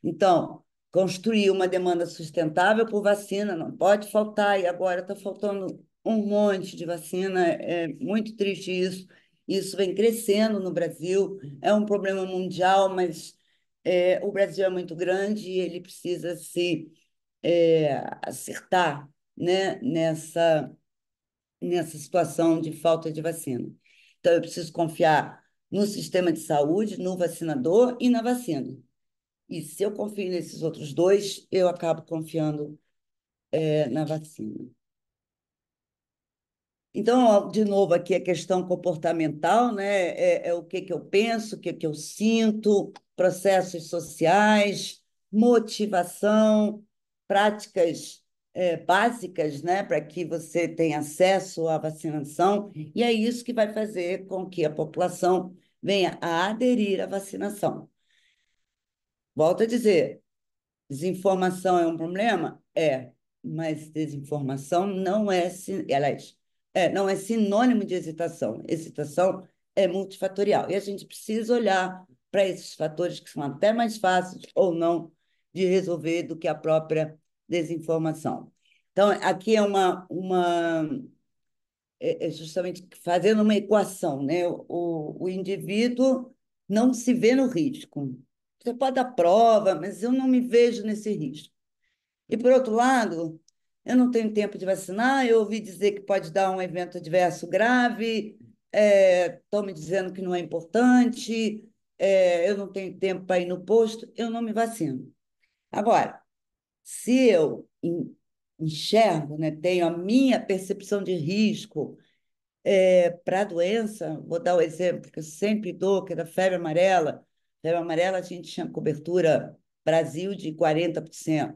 Então, construir uma demanda sustentável por vacina não pode faltar, e agora está faltando um monte de vacina, é muito triste isso. Isso vem crescendo no Brasil, é um problema mundial, mas o Brasil é muito grande e ele precisa se acertar, né, nessa situação de falta de vacina. Então, eu preciso confiar no sistema de saúde, no vacinador e na vacina. E se eu confio nesses outros dois, eu acabo confiando na vacina. Então, de novo, aqui a questão comportamental, né? É o que eu penso, o que eu sinto, processos sociais, motivação, práticas básicas, né? Para que você tenha acesso à vacinação. E é isso que vai fazer com que a população venha a aderir à vacinação. Volto a dizer, desinformação é um problema? É, mas desinformação não é, aliás, não é sinônimo de hesitação. Hesitação é multifatorial. E a gente precisa olhar para esses fatores que são até mais fáceis ou não de resolver do que a própria desinformação. Então, aqui é justamente fazendo uma equação, né? O indivíduo não se vê no risco. Você pode dar prova, mas eu não me vejo nesse risco. E, por outro lado, eu não tenho tempo de vacinar, eu ouvi dizer que pode dar um evento adverso grave, estão me dizendo que não é importante, eu não tenho tempo para ir no posto, eu não me vacino. Agora, se eu enxergo, né, tenho a minha percepção de risco para a doença, vou dar o exemplo que eu sempre dou, que é da febre amarela. Febre amarela, a gente tinha cobertura Brasil de 40%.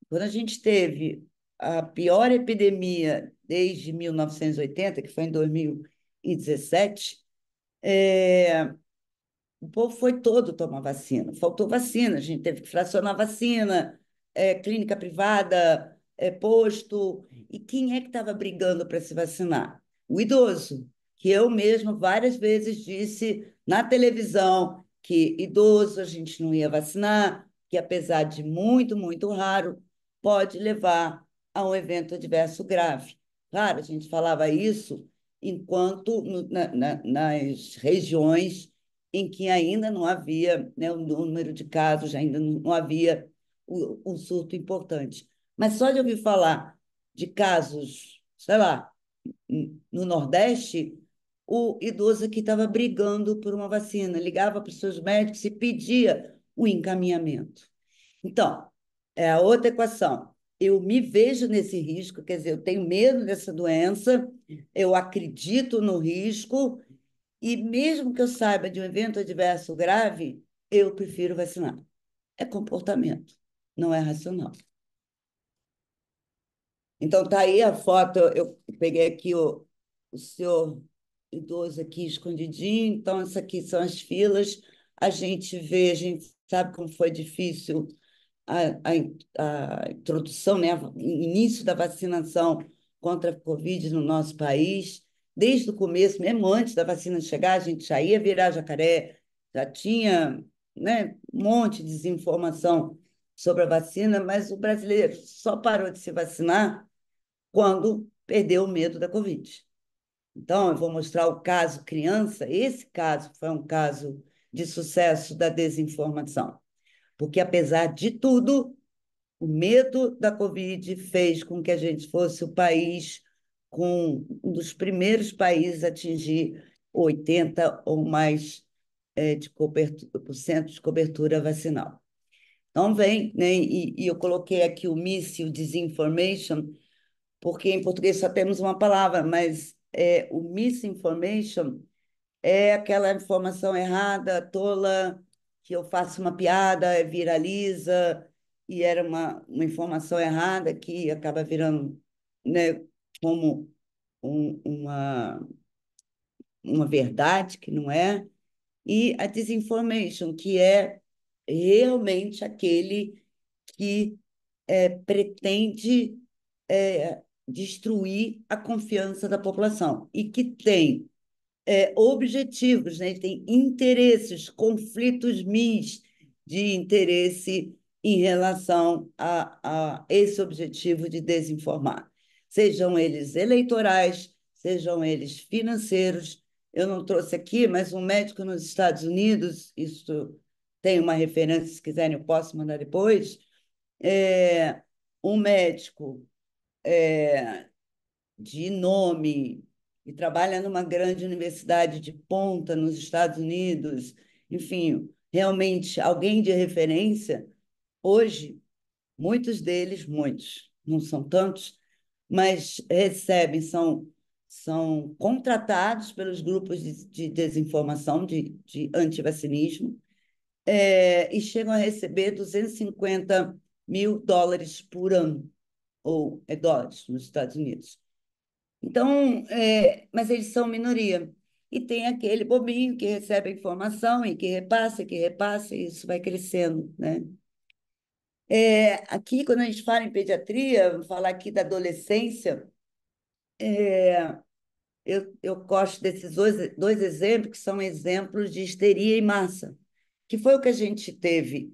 Quando a gente teve a pior epidemia desde 1980, que foi em 2017, o povo foi todo tomar vacina. Faltou vacina, a gente teve que fracionar vacina, clínica privada, posto. E quem é que estava brigando para se vacinar? O idoso, que eu mesmo várias vezes disse na televisão que idoso a gente não ia vacinar, que apesar de muito, muito raro, pode levar a um evento adverso grave. Claro, a gente falava isso enquanto nas regiões em que ainda não havia, né, o número de casos, ainda não havia um surto importante. Mas só de ouvir falar de casos, sei lá, no Nordeste, o idoso aqui estava brigando por uma vacina, ligava para os seus médicos e pedia o encaminhamento. Então, é a outra equação. Eu me vejo nesse risco, quer dizer, eu tenho medo dessa doença, eu acredito no risco, e mesmo que eu saiba de um evento adverso grave, eu prefiro vacinar. É comportamento, não é racional. Então, tá aí a foto, eu peguei aqui o senhor idoso aqui escondidinho, então, essas aqui são as filas, a gente vê, a gente sabe como foi difícil a introdução, né, o início da vacinação contra a Covid no nosso país. Desde o começo, mesmo antes da vacina chegar, a gente já ia virar jacaré, já tinha, né, um monte de desinformação sobre a vacina, mas o brasileiro só parou de se vacinar quando perdeu o medo da Covid. Então, eu vou mostrar o caso criança. Esse caso foi um caso de sucesso da desinformação, porque, apesar de tudo, o medo da Covid fez com que a gente fosse o país com um dos primeiros países a atingir 80 ou mais por cento de cobertura vacinal. Então, vem, né, e eu coloquei aqui o míssil disinformation, porque em português só temos uma palavra, mas o misinformation é aquela informação errada, tola, que eu faço uma piada, viraliza, e era uma informação errada que acaba virando né, como uma verdade, que não é, e a disinformation, que é realmente aquele que pretende destruir a confiança da população e que tem objetivos, né? Ele tem interesses, conflitos mis de interesse em relação a esse objetivo de desinformar, sejam eles eleitorais, sejam eles financeiros. Eu não trouxe aqui, mas um médico nos Estados Unidos, isso tem uma referência, se quiserem, eu posso mandar depois. É, um médico de nome e trabalha numa grande universidade de ponta nos Estados Unidos, enfim, realmente alguém de referência, hoje, muitos, não são tantos, mas recebem, são contratados pelos grupos de desinformação, de antivacinismo, e chegam a receber US$ 250 mil por ano, ou dólares nos Estados Unidos. Então, mas eles são minoria. E tem aquele bobinho que recebe a informação e que repassa, e isso vai crescendo, né? Aqui, quando a gente fala em pediatria, vou falar aqui da adolescência, eu gosto desses dois exemplos, que são exemplos de histeria em massa, que foi o que a gente teve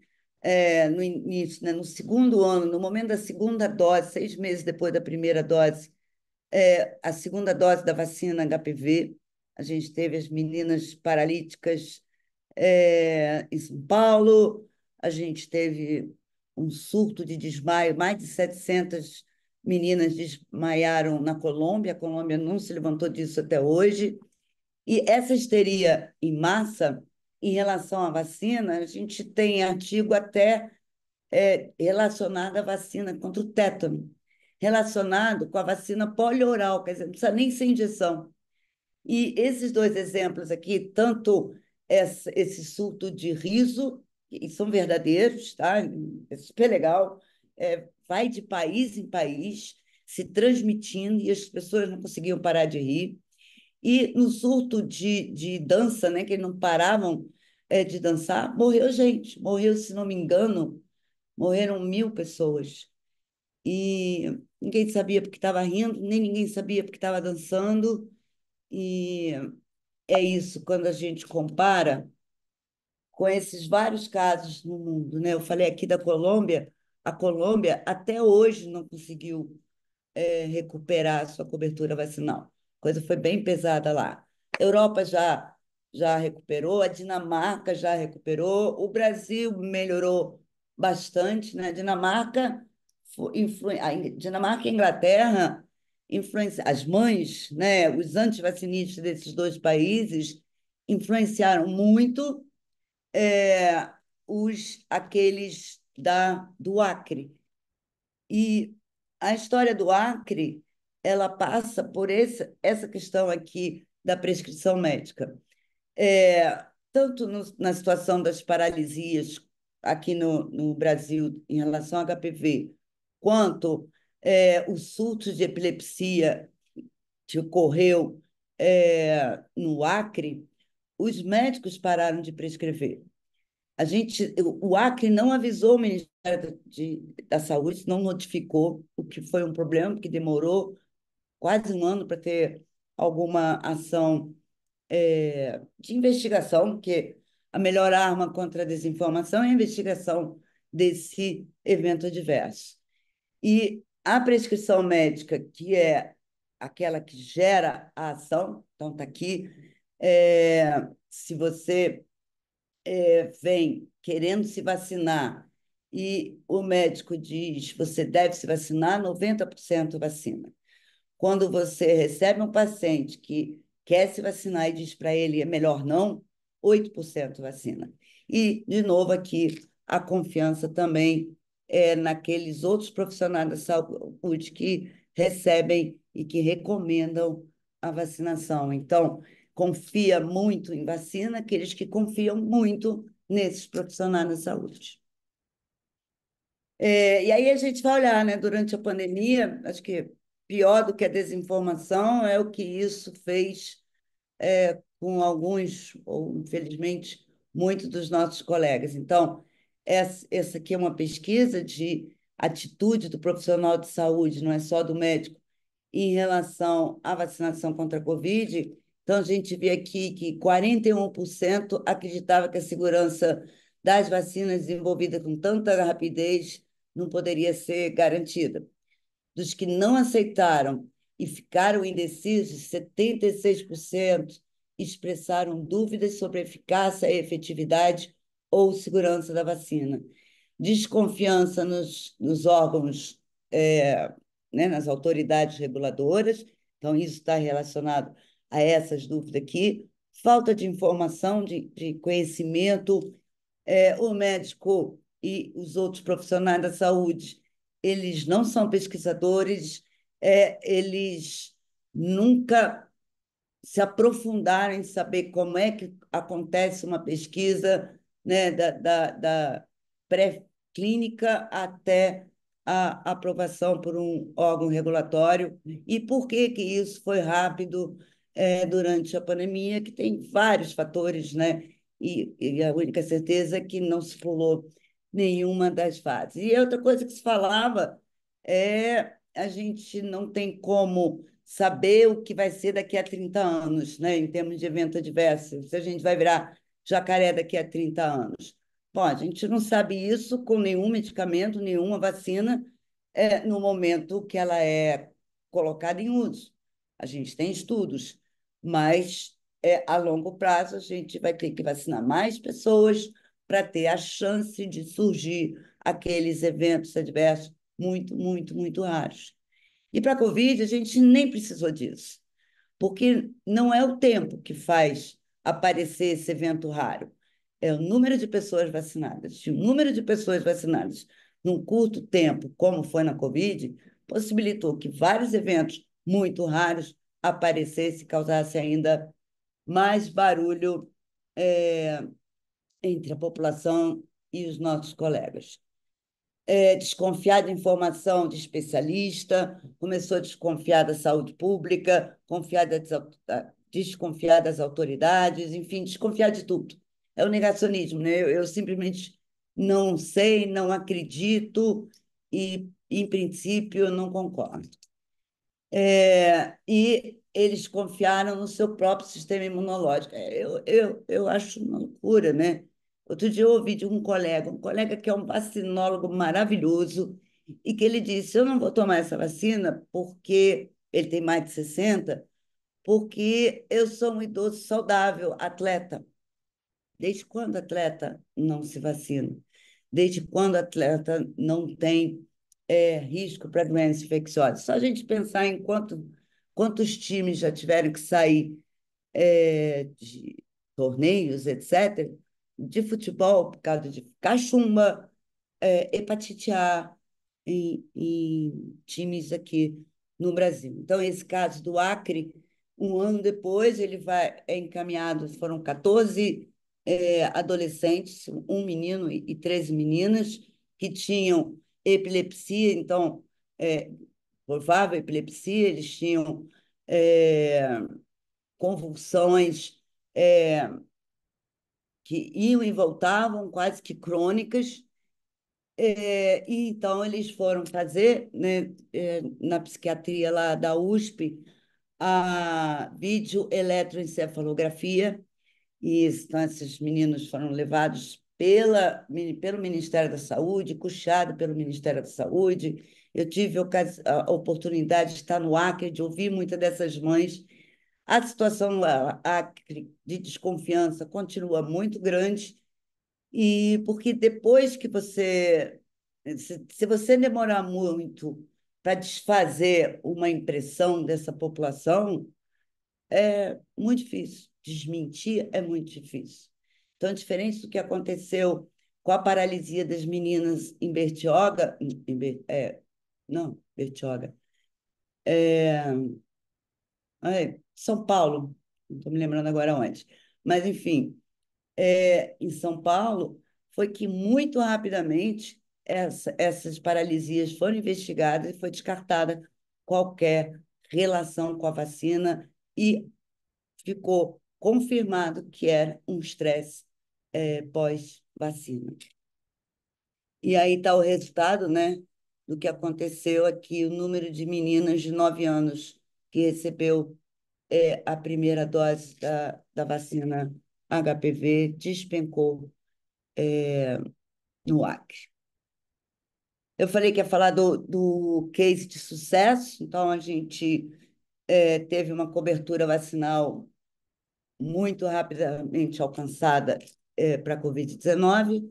no início, né, no segundo ano, no momento da segunda dose, 6 meses depois da primeira dose, a segunda dose da vacina HPV. A gente teve as meninas paralíticas em São Paulo, a gente teve um surto de desmaio, mais de 700 meninas desmaiaram na Colômbia, a Colômbia não se levantou disso até hoje. E essa histeria em massa, em relação à vacina, a gente tem artigo até relacionado à vacina contra o tétano, relacionado com a vacina polioral, quer dizer, não precisa nem ser injeção. E esses dois exemplos aqui, tanto esse surto de riso, e são verdadeiros, tá? É super legal, vai de país em país, se transmitindo, e as pessoas não conseguiam parar de rir. E no surto de dança, né, que não paravam de dançar, morreu gente. Morreu, se não me engano, morreram 1.000 pessoas. E ninguém sabia porque estava rindo, nem ninguém sabia porque estava dançando. E é isso, quando a gente compara com esses vários casos no mundo, né? Eu falei aqui da Colômbia, a Colômbia até hoje não conseguiu recuperar a sua cobertura vacinal. A coisa foi bem pesada lá. A Europa já recuperou, a Dinamarca já recuperou, o Brasil melhorou bastante, né? A Dinamarca e a Inglaterra, as mães, né? Os antivacinistas desses dois países influenciaram muito aqueles do Acre. E a história do Acre, ela passa por essa questão aqui da prescrição médica. Tanto na situação das paralisias aqui no Brasil em relação ao HPV, quanto o surto de epilepsia que ocorreu no Acre, os médicos pararam de prescrever. O Acre não avisou o Ministério da Saúde, não notificou, o que foi um problema, porque demorou quase um ano para ter alguma ação de investigação, porque a melhor arma contra a desinformação é a investigação desse evento adverso. E a prescrição médica, que é aquela que gera a ação, então está aqui, se você vem querendo se vacinar e o médico diz você deve se vacinar, 90% vacina. Quando você recebe um paciente que quer se vacinar e diz para ele é melhor não, 8% vacina. E, de novo, aqui a confiança também naqueles outros profissionais da saúde que recebem e que recomendam a vacinação. Então, confia muito em vacina, aqueles que confiam muito nesses profissionais da saúde. E aí a gente vai olhar, né, durante a pandemia, acho que pior do que a desinformação é o que isso fez com alguns, ou infelizmente, muitos dos nossos colegas. Então, essa aqui é uma pesquisa de atitude do profissional de saúde, não é só do médico, em relação à vacinação contra a Covid. Então, a gente vê aqui que 41% acreditava que a segurança das vacinas desenvolvidas com tanta rapidez não poderia ser garantida. Dos que não aceitaram e ficaram indecisos, 76% expressaram dúvidas sobre a eficácia e efetividade ou segurança da vacina. Desconfiança nos órgãos, né, nas autoridades reguladoras, então isso está relacionado a essas dúvidas aqui. Falta de informação, de conhecimento, o médico e os outros profissionais da saúde, eles não são pesquisadores, eles nunca se aprofundaram em saber como é que acontece uma pesquisa, né, da pré-clínica até a aprovação por um órgão regulatório, e por que que isso foi rápido durante a pandemia, que tem vários fatores, né? E a única certeza é que não se pulou nenhuma das fases. E outra coisa que se falava a gente não tem como saber o que vai ser daqui a 30 anos, né, em termos de evento adverso, se a gente vai virar jacaré daqui a 30 anos. Bom, a gente não sabe isso com nenhum medicamento, nenhuma vacina, no momento que ela é colocada em uso. A gente tem estudos, mas a longo prazo a gente vai ter que vacinar mais pessoas para ter a chance de surgir aqueles eventos adversos muito, muito, muito raros. E para a Covid, a gente nem precisou disso, porque não é o tempo que faz aparecer esse evento raro, é o número de pessoas vacinadas. Se o número de pessoas vacinadas num curto tempo, como foi na Covid, possibilitou que vários eventos muito raros aparecessem e causassem ainda mais barulho é, entre a população e os nossos colegas. Desconfiar de informação de especialista, começou a desconfiar da saúde pública, desconfiar das autoridades, enfim, desconfiar de tudo. É o negacionismo, né? Eu simplesmente não sei, não acredito e, em princípio, não concordo. E eles confiaram no seu próprio sistema imunológico. Eu acho uma loucura, né? Outro dia eu ouvi de um colega que é um vacinólogo maravilhoso, e que ele disse: eu não vou tomar essa vacina porque ele tem mais de 60, porque eu sou um idoso saudável, atleta. Desde quando atleta não se vacina? Desde quando atleta não tem risco para doença infecciosa? Só a gente pensar em quantos times já tiveram que sair de torneios, etc., de futebol, por causa de cachumba, hepatite A, em times aqui no Brasil. Então, esse caso do Acre, um ano depois, ele é encaminhado, foram 14 adolescentes, um menino e 13 meninas, que tinham epilepsia, então, provável epilepsia, eles tinham convulsões que iam e voltavam, quase que crônicas, e então eles foram fazer, né, na psiquiatria lá da USP, a videoeletroencefalografia, e então esses meninos foram levados pelo Ministério da Saúde, custeado pelo Ministério da Saúde. Eu tive a oportunidade de estar no Acre, de ouvir muitas dessas mães. A situação no Acre de desconfiança continua muito grande, e porque depois que se você demorar muito para desfazer uma impressão dessa população, é muito difícil. Desmentir é muito difícil. Então, diferente do que aconteceu com a paralisia das meninas em Bertioga, não, Bertioga, São Paulo, não estou me lembrando agora onde, mas, enfim, em São Paulo, foi que muito rapidamente essas paralisias foram investigadas e foi descartada qualquer relação com a vacina e ficou confirmado que era um estresse pós-vacina. E aí está o resultado, né, do que aconteceu aqui, o número de meninas de 9 anos que recebeu a primeira dose da vacina HPV despencou no Acre. Eu falei que ia falar do case de sucesso, então a gente teve uma cobertura vacinal muito rapidamente alcançada para a Covid-19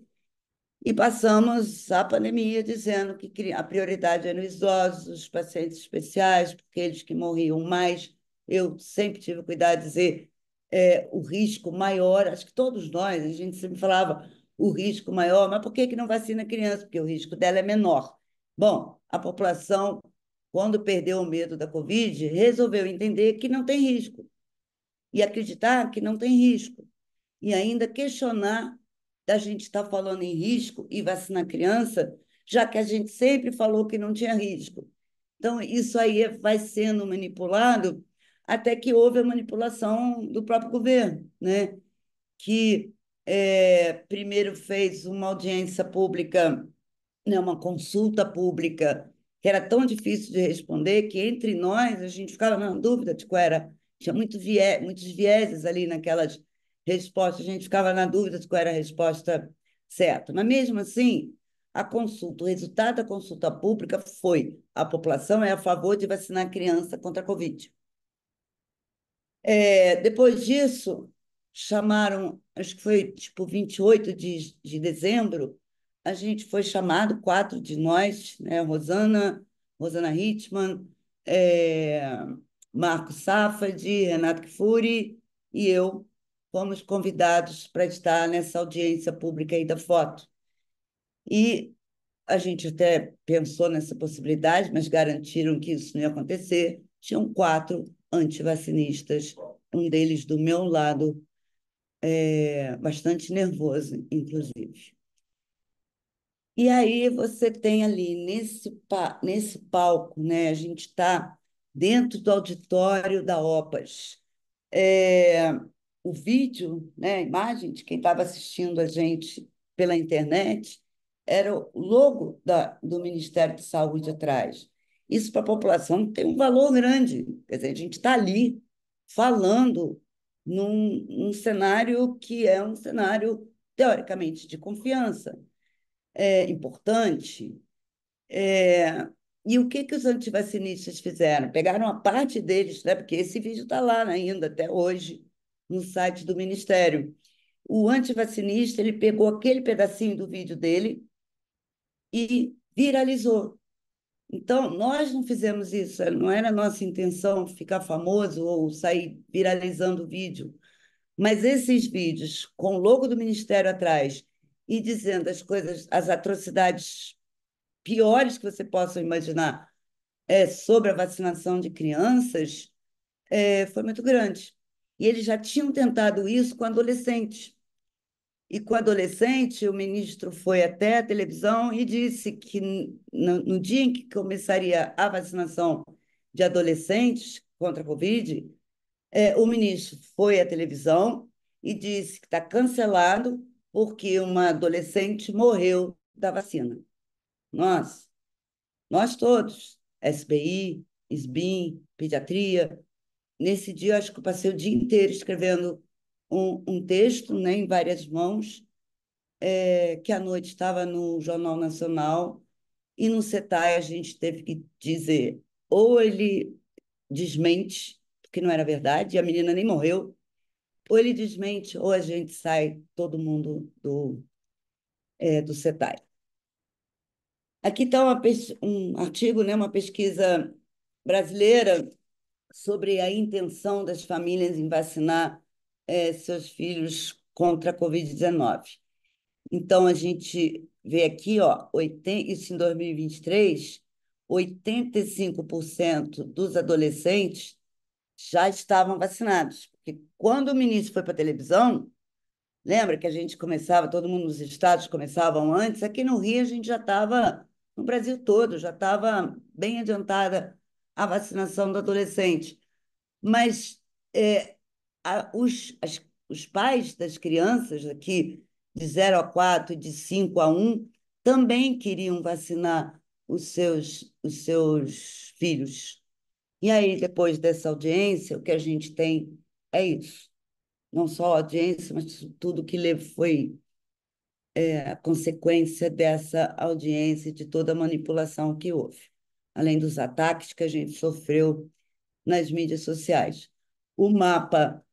e passamos a pandemia dizendo que a prioridade eram os idosos, os pacientes especiais, aqueles que morriam mais. Eu sempre tive cuidado de dizer o risco maior, acho que todos nós, a gente sempre falava o risco maior, mas por que não vacina a criança? Porque o risco dela é menor. Bom, a população, quando perdeu o medo da Covid, resolveu entender que não tem risco e acreditar que não tem risco e ainda questionar da gente estar falando em risco e vacinar criança, já que a gente sempre falou que não tinha risco. Então, isso aí vai sendo manipulado até que houve a manipulação do próprio governo, né? Que primeiro fez uma audiência pública, né, uma consulta pública, que era tão difícil de responder que entre nós a gente ficava na dúvida de qual era. Tinha muitos vieses ali naquelas respostas, a gente ficava na dúvida de qual era a resposta certa. Mas mesmo assim, a consulta, o resultado da consulta pública foi: a população é a favor de vacinar a criança contra a Covid. Depois disso, chamaram, acho que foi tipo 28 de dezembro, a gente foi chamado, 4 de nós, né? Rosana Hickman, Marco Safadi, Renato Kfouri e eu fomos convidados para estar nessa audiência pública aí da foto. E a gente até pensou nessa possibilidade, mas garantiram que isso não ia acontecer. Tinham 4 antivacinistas, um deles do meu lado, bastante nervoso, inclusive. E aí você tem ali, nesse palco, né, a gente está dentro do auditório da OPAS. O vídeo, né, a imagem de quem estava assistindo a gente pela internet, era o logo do Ministério da Saúde atrás. Isso para a população tem um valor grande. Quer dizer, a gente está ali falando num cenário que é um cenário, teoricamente, de confiança, importante. E o que os antivacinistas fizeram? Pegaram a parte deles, né, porque esse vídeo está lá ainda, até hoje, no site do Ministério. O antivacinista, ele pegou aquele pedacinho do vídeo dele e viralizou. Então, nós não fizemos isso, não era nossa intenção ficar famoso ou sair viralizando o vídeo, mas esses vídeos com o logo do Ministério atrás e dizendo as coisas, as atrocidades piores que você possa imaginar sobre a vacinação de crianças, foi muito grande. E eles já tinham tentado isso com adolescentes. E com adolescente, o ministro foi até a televisão e disse que no dia em que começaria a vacinação de adolescentes contra a Covid, o ministro foi à televisão e disse que está cancelado porque uma adolescente morreu da vacina. Nós todos, SBI, SBIM, pediatria. Nesse dia, eu acho que eu passei o dia inteiro escrevendo um texto, né, em várias mãos, que à noite estava no Jornal Nacional, e no CETAI a gente teve que dizer, ou ele desmente, porque não era verdade, e a menina nem morreu, ou ele desmente, ou a gente sai, todo mundo do CETAI. Aqui está um artigo, né, uma pesquisa brasileira sobre a intenção das famílias em vacinar seus filhos contra a Covid-19. Então, a gente vê aqui, ó, isso em 2023, 85% dos adolescentes já estavam vacinados. Porque quando o ministro foi para a televisão, lembra que a gente começava, todo mundo nos estados começavam antes, aqui no Rio a gente já estava, no Brasil todo, já estava bem adiantada a vacinação do adolescente. Mas é, os pais das crianças aqui, de 0 a 4, de 5 a 1, também queriam vacinar os seus filhos. E aí, depois dessa audiência, o que a gente tem é isso. Não só a audiência, mas tudo que foi a consequência dessa audiência e de toda a manipulação que houve, além dos ataques que a gente sofreu nas mídias sociais. O mapa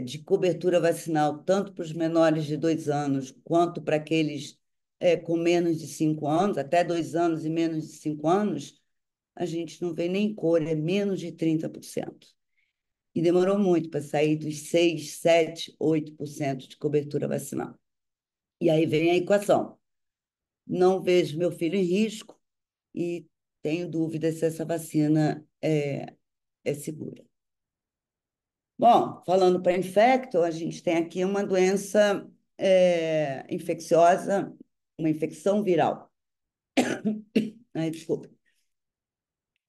de cobertura vacinal, tanto para os menores de 2 anos, quanto para aqueles com menos de 5 anos, até 2 anos e menos de 5 anos, a gente não vê nem cor, é menos de 30%. E demorou muito para sair dos 6, 7, 8% de cobertura vacinal. E aí vem a equação. Não vejo meu filho em risco e tenho dúvida se essa vacina é segura. Bom, falando para infecto, a gente tem aqui uma doença infecciosa, uma infecção viral. Ai, desculpa.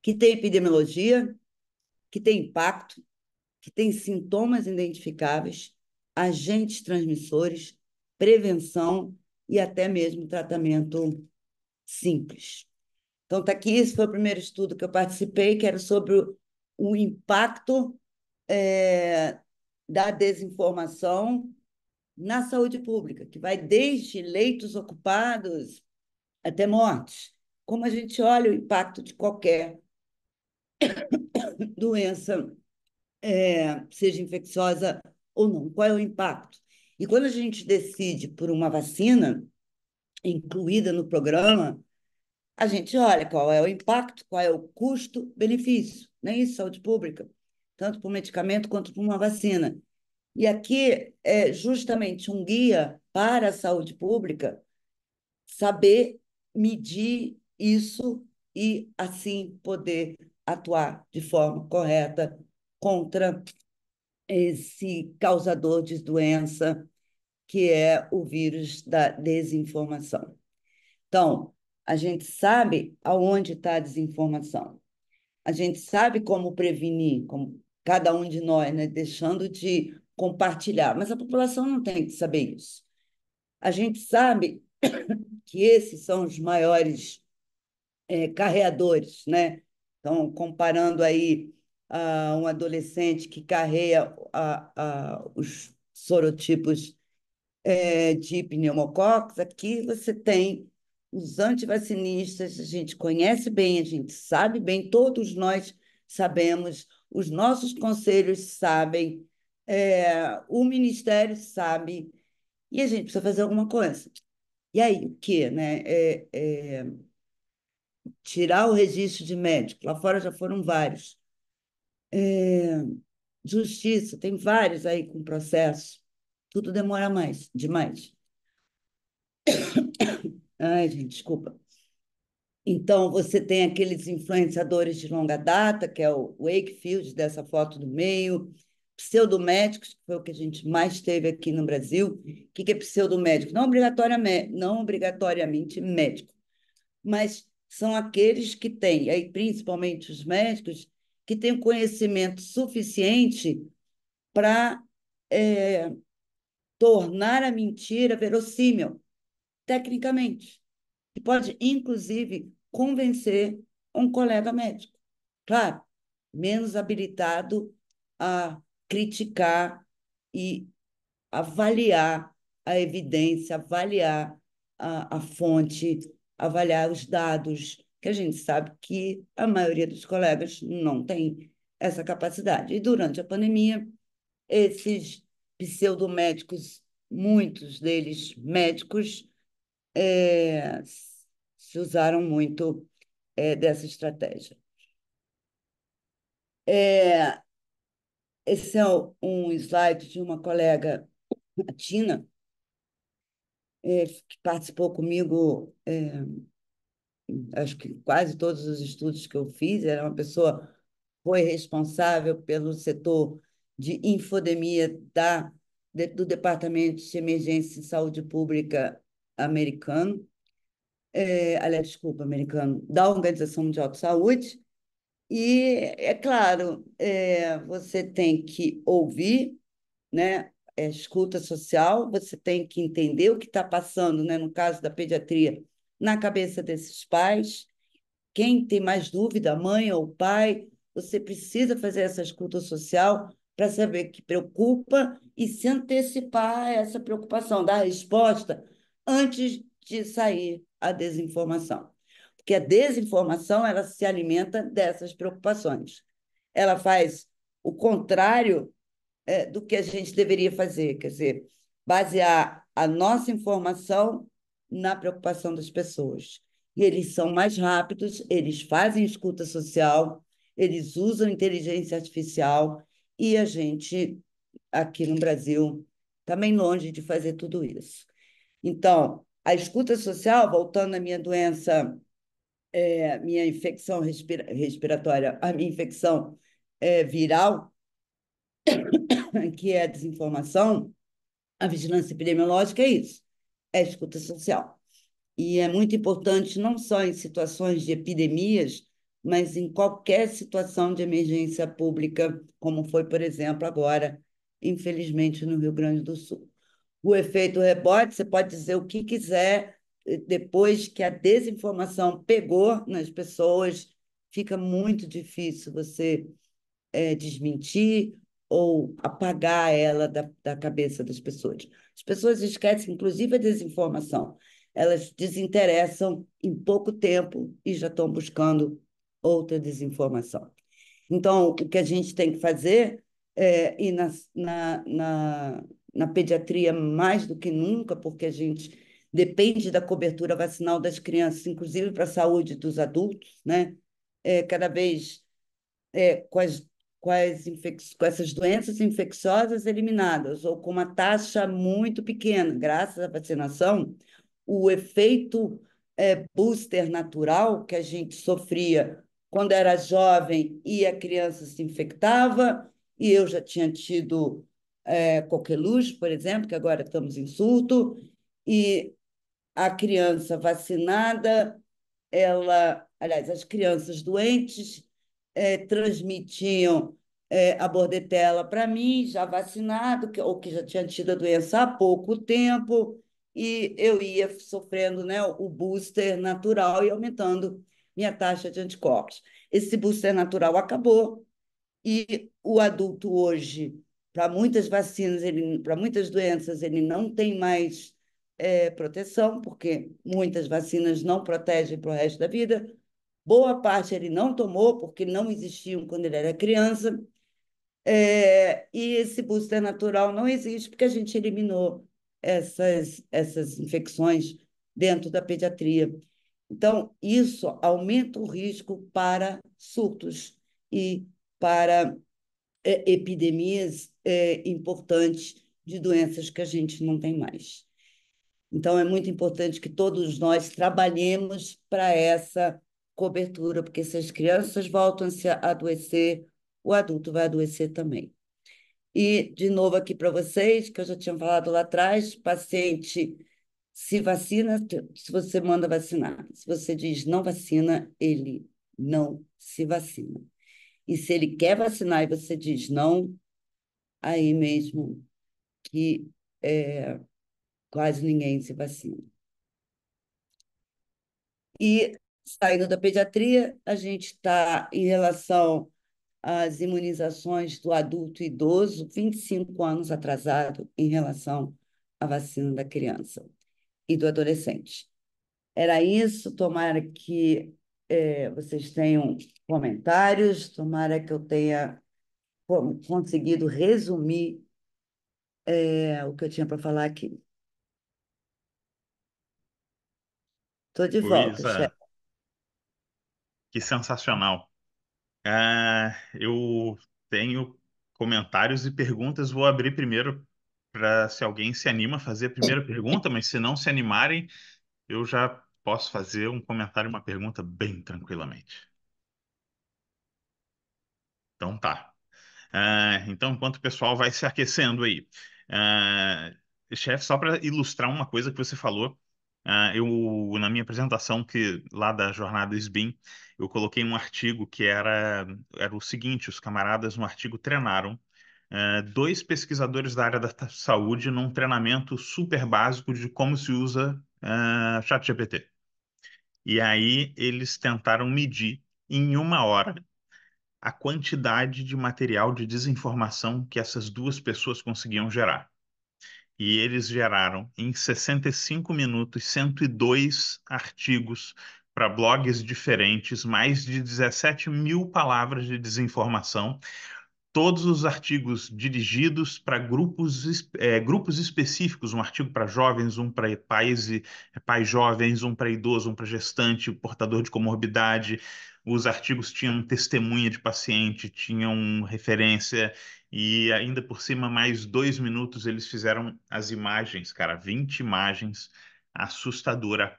Que tem epidemiologia, que tem impacto, que tem sintomas identificáveis, agentes transmissores, prevenção e até mesmo tratamento simples. Então, está aqui, esse foi o primeiro estudo que eu participei, que era sobre o impacto da desinformação na saúde pública, que vai desde leitos ocupados até mortes. Como a gente olha o impacto de qualquer doença, seja infecciosa ou não, qual é o impacto? E quando a gente decide por uma vacina incluída no programa, a gente olha qual é o impacto, qual é o custo-benefício, não é isso, saúde pública, tanto para o medicamento quanto para uma vacina. E aqui é justamente um guia para a saúde pública saber medir isso e, assim, poder atuar de forma correta contra esse causador de doença, que é o vírus da desinformação. Então, a gente sabe aonde está a desinformação. A gente sabe como prevenir, como cada um de nós, né, deixando de compartilhar, mas a população não tem que saber isso. A gente sabe que esses são os maiores carreadores, né? Então, comparando aí um adolescente que carreia os sorotipos de pneumococos, aqui você tem os antivacinistas, a gente conhece bem, a gente sabe bem, todos nós sabemos, os nossos conselhos sabem, o Ministério sabe, e a gente precisa fazer alguma coisa. E aí, o quê, né? Tirar o registro de médico, lá fora já foram vários. Justiça, tem vários aí com processo, tudo demora mais, demais. Ai, gente, desculpa. Então, você tem aqueles influenciadores de longa data, que é o Wakefield, dessa foto do meio, pseudomédicos, que foi o que a gente mais teve aqui no Brasil. O que é pseudomédico? Não obrigatoriamente médico, mas são aqueles que têm, aí principalmente os médicos, que têm conhecimento suficiente para tornar a mentira verossímil, tecnicamente, e pode, inclusive, convencer um colega médico. Claro, menos habilitado a criticar e avaliar a evidência, avaliar a fonte, avaliar os dados, que a gente sabe que a maioria dos colegas não tem essa capacidade. E durante a pandemia, esses pseudomédicos, muitos deles médicos, se usaram muito dessa estratégia. Esse é um slide de uma colega latina que participou comigo, acho que quase todos os estudos que eu fiz. Era uma pessoa foi responsável pelo setor de infodemia do Departamento de Emergência em Saúde Pública americano, aliás, desculpa, americano, da Organização Mundial de Saúde, E, é claro, você tem que ouvir, né? Escuta social, você tem que entender o que está passando, né? No caso da pediatria, na cabeça desses pais. Quem tem mais dúvida, a mãe ou o pai, você precisa fazer essa escuta social para saber que preocupa e se antecipar a essa preocupação, dar a resposta antes de sair a desinformação. Porque a desinformação, ela se alimenta dessas preocupações. Ela faz o contrário do que a gente deveria fazer, quer dizer, basear a nossa informação na preocupação das pessoas. E eles são mais rápidos, eles fazem escuta social, eles usam inteligência artificial, e a gente, aqui no Brasil, está bem longe de fazer tudo isso. Então, a escuta social, voltando à minha doença, minha infecção respiratória, a minha infecção viral, que é a desinformação, a vigilância epidemiológica é isso, é a escuta social. E é muito importante, não só em situações de epidemias, mas em qualquer situação de emergência pública, como foi, por exemplo, agora, infelizmente, no Rio Grande do Sul. O efeito rebote, você pode dizer o que quiser, depois que a desinformação pegou nas pessoas, fica muito difícil você desmentir ou apagar ela da cabeça das pessoas. As pessoas esquecem, inclusive, a desinformação. Elas desinteressam em pouco tempo e já estão buscando outra desinformação. Então, o que a gente tem que fazer e na pediatria mais do que nunca, porque a gente depende da cobertura vacinal das crianças, inclusive para a saúde dos adultos, né? Cada vez com com essas doenças infecciosas eliminadas, ou com uma taxa muito pequena, graças à vacinação, o efeito booster natural que a gente sofria quando era jovem e a criança se infectava, e eu já tinha tido coqueluche, por exemplo, que agora estamos em surto, e a criança vacinada, aliás, as crianças doentes transmitiam a bordetela para mim, já vacinado, ou que já tinha tido a doença há pouco tempo, e eu ia sofrendo, né, o booster natural e aumentando minha taxa de anticorpos. Esse booster natural acabou, e o adulto hoje, para muitas vacinas, para muitas doenças, ele não tem mais proteção, porque muitas vacinas não protegem para o resto da vida. Boa parte ele não tomou, porque não existiam quando ele era criança. E esse booster natural não existe, porque a gente eliminou essas infecções dentro da pediatria. Então, isso aumenta o risco para surtos e para epidemias importantes de doenças que a gente não tem mais. Então, é muito importante que todos nós trabalhemos para essa cobertura, porque se as crianças voltam a se adoecer, o adulto vai adoecer também. E, de novo, aqui para vocês, que eu já tinha falado lá atrás, paciente se vacina, se você manda vacinar. Se você diz não vacina, ele não se vacina. E se ele quer vacinar e você diz não, aí mesmo que quase ninguém se vacina. E saindo da pediatria, a gente está em relação às imunizações do adulto e idoso, 25 anos atrasado em relação à vacina da criança e do adolescente. Era isso, tomara que vocês tenham comentários, tomara que eu tenha conseguido resumir o que eu tinha para falar aqui. Estou de volta, Luísa, chefe. que sensacional. Eu tenho comentários e perguntas. Vou abrir primeiro para se alguém se anima a fazer a primeira pergunta, mas se não se animarem, eu já posso fazer um comentário e uma pergunta bem tranquilamente. Então tá. Então, enquanto o pessoal vai se aquecendo aí, chefe, só para ilustrar uma coisa que você falou, Na minha apresentação lá da Jornada SBIM, eu coloquei um artigo que era o seguinte: os camaradas no artigo treinaram dois pesquisadores da área da saúde num treinamento super básico de como se usa ChatGPT. E aí eles tentaram medir em 1 hora a quantidade de material de desinformação que essas duas pessoas conseguiam gerar. E eles geraram, em 65 minutos, 102 artigos para blogs diferentes, mais de 17 mil palavras de desinformação, todos os artigos dirigidos para grupos específicos, um artigo para jovens, um para pais jovens, um para idoso, um para gestante, portador de comorbidade. Os artigos tinham testemunha de paciente, tinham referência, e ainda por cima, mais 2 minutos, eles fizeram as imagens, cara, 20 imagens, assustadora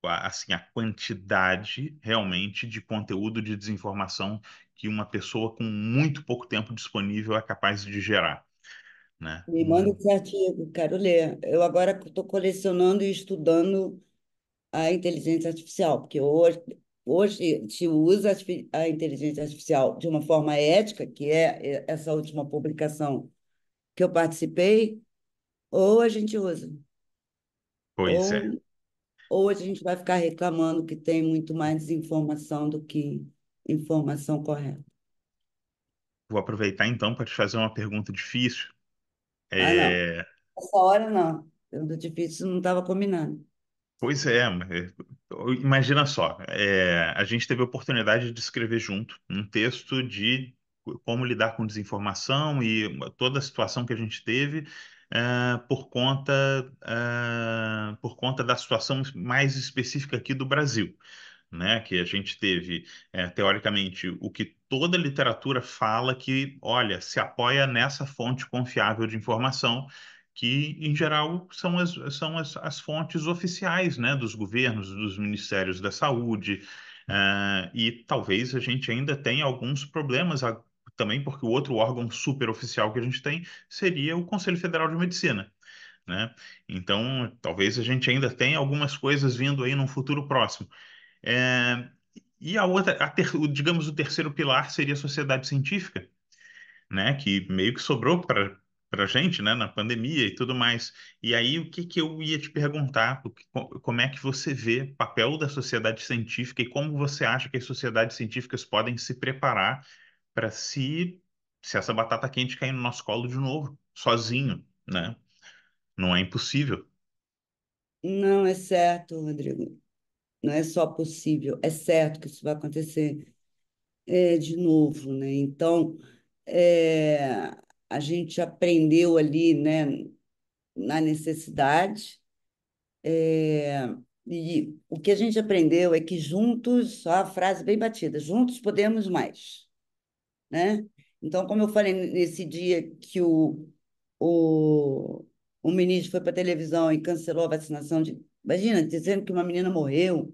assim, a quantidade realmente de conteúdo de desinformação que uma pessoa com muito pouco tempo disponível é capaz de gerar, né? Me manda esse artigo, quero ler. Eu agora estou colecionando e estudando a inteligência artificial, porque hoje se usa a inteligência artificial de uma forma ética, que é essa última publicação que eu participei, ou a gente usa, Pois é. ou, ou a gente vai ficar reclamando que tem muito mais desinformação do que informação correta. Vou aproveitar então para te fazer uma pergunta difícil. Ah, não. É, Essa hora não. Pergunta difícil não estava combinado. Pois é, imagina só, a gente teve a oportunidade de escrever junto um texto de como lidar com desinformação e toda a situação que a gente teve por conta da situação mais específica aqui do Brasil, né? Que a gente teve, teoricamente, o que toda literatura fala que, olha, se apoia nessa fonte confiável de informação, que, em geral, são as fontes oficiais, né, dos governos, dos ministérios da saúde, e talvez a gente ainda tenha alguns problemas também, porque o outro órgão super oficial que a gente tem seria o Conselho Federal de Medicina, né? Então, talvez a gente ainda tenha algumas coisas vindo aí num futuro próximo. É, e a outra, digamos, o terceiro pilar seria a sociedade científica, né? Que meio que sobrou para a gente, né? Na pandemia e tudo mais. E aí, o que que eu ia te perguntar? Como é que você vê o papel da sociedade científica e como você acha que as sociedades científicas podem se preparar para se essa batata quente cair no nosso colo de novo, sozinho, né? Não é impossível. Não é certo, Rodrigo. Não é só possível, é certo que isso vai acontecer de novo, né? Então, é, a gente aprendeu ali, né, na necessidade, é, e o que a gente aprendeu é que juntos, só a frase bem batida, juntos podemos mais, né? Então, como eu falei nesse dia que o, o ministro foi para a televisão e cancelou a vacinação imagina, dizendo que uma menina morreu,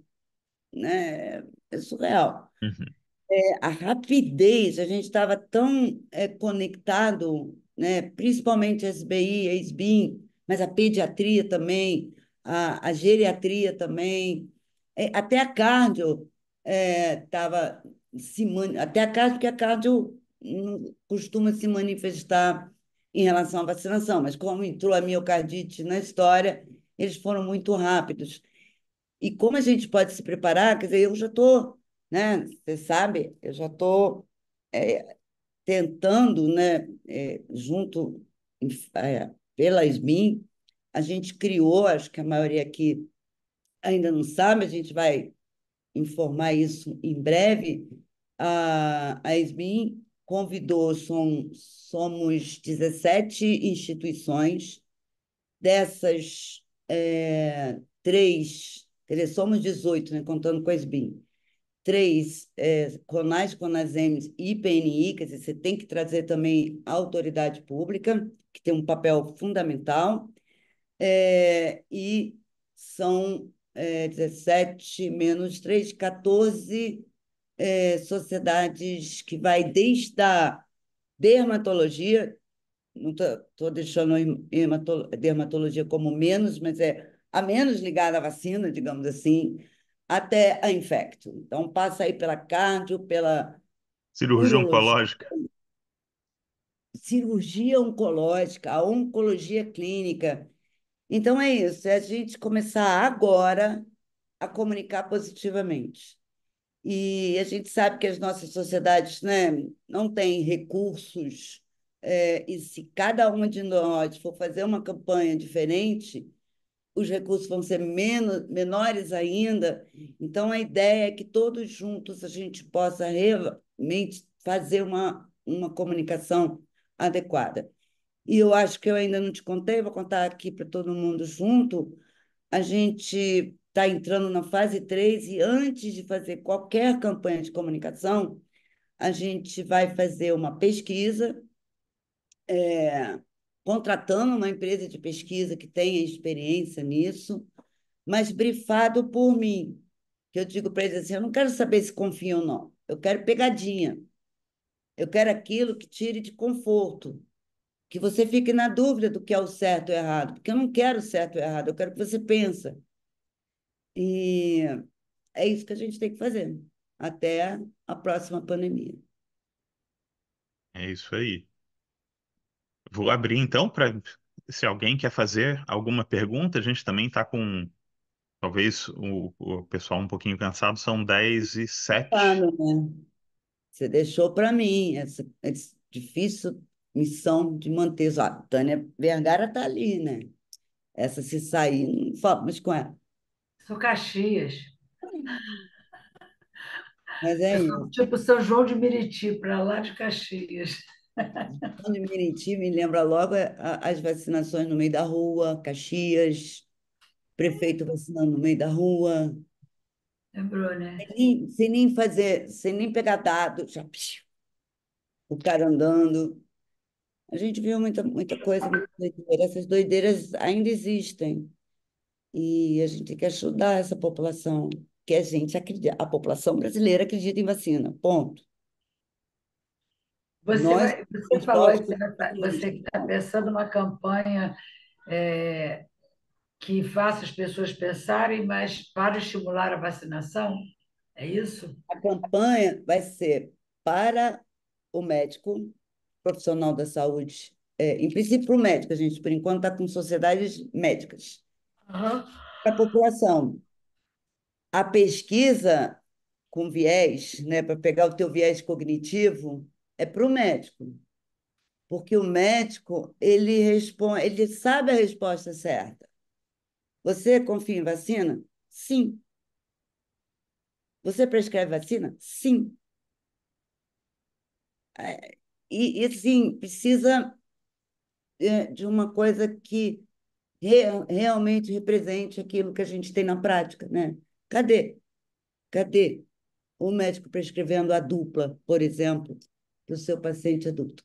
né? É surreal. Uhum. A rapidez, a gente estava tão conectado, né? Principalmente a SBI, a SBIM, mas a pediatria também, a geriatria também, até a cardio estava até a cardio, porque a cardio não costuma se manifestar em relação à vacinação, mas como entrou a miocardite na história, eles foram muito rápidos. E como a gente pode se preparar? Quer dizer, eu já estou, né? Você sabe, eu já estou tentando, né? Junto pela SBIM, a gente criou, acho que a maioria aqui ainda não sabe, a gente vai informar isso em breve. A SBIM convidou, somos 17 instituições, dessas três, quer dizer, somos 18, né, contando com a SBIM. Três, CONAS, CONASEMS e PNI, quer dizer, você tem que trazer também a autoridade pública, que tem um papel fundamental, e são 17 menos 3, 14 sociedades que vai desde a dermatologia, não estou deixando a dermatologia como menos, mas é a menos ligada à vacina, digamos assim, até a infecto. Então, passa aí pela cardio, pela Cirurgia urologia, oncológica. cirurgia oncológica, a oncologia clínica. Então, é isso, é a gente começar agora a comunicar positivamente. E a gente sabe que as nossas sociedades, né, não têm recursos, e se cada uma de nós for fazer uma campanha diferente, os recursos vão ser menores ainda. Então, a ideia é que todos juntos a gente possa realmente fazer uma comunicação adequada. E eu acho que eu ainda não te contei, vou contar aqui para todo mundo junto. A gente está entrando na fase 3 e antes de fazer qualquer campanha de comunicação, a gente vai fazer uma pesquisa, contratando uma empresa de pesquisa que tenha experiência nisso, mas brifado por mim, que eu digo para eles assim, eu não quero saber se confiam ou não, eu quero pegadinha, eu quero aquilo que tire de conforto, que você fique na dúvida do que é o certo ou errado, porque eu não quero o certo ou errado, eu quero que você pense. E é isso que a gente tem que fazer até a próxima pandemia. É isso aí. Vou abrir então para se alguém quer fazer alguma pergunta, a gente também está com talvez o pessoal um pouquinho cansado, são 10h07. Claro, né? Você deixou para mim essa difícil missão de manter. Ó, a Tânia Vergara está ali, né? Essa se sair, não falamos com ela. Sou Caxias. Mas é Eu sou isso. tipo São João de Meriti, para lá de Caxias. Quando Meriti me lembra logo as vacinações no meio da rua, Caxias, prefeito vacinando no meio da rua, Lembrou, né? sem nem fazer, sem nem pegar dado, já, o cara andando. A gente viu muita coisa, muita doideira. Essas doideiras ainda existem. E a gente tem que ajudar essa população, que a gente acredita, a população brasileira acredita em vacina, ponto. Nós, Você falou aí nós, que você está pensando numa campanha é, que faça as pessoas pensarem, mas para estimular a vacinação? É isso? a campanha vai ser para o médico, profissional da saúde, em princípio para o médico, a gente, por enquanto, está com sociedades médicas, Aham. para a população. A pesquisa com viés, né, para pegar o teu viés cognitivo, é para o médico. Porque o médico, ele responde, ele sabe a resposta certa. Você confia em vacina? Sim. Você prescreve vacina? Sim. Sim, precisa de uma coisa que realmente represente aquilo que a gente tem na prática, né? Cadê? Cadê o médico prescrevendo a dupla, por exemplo, para o seu paciente adulto?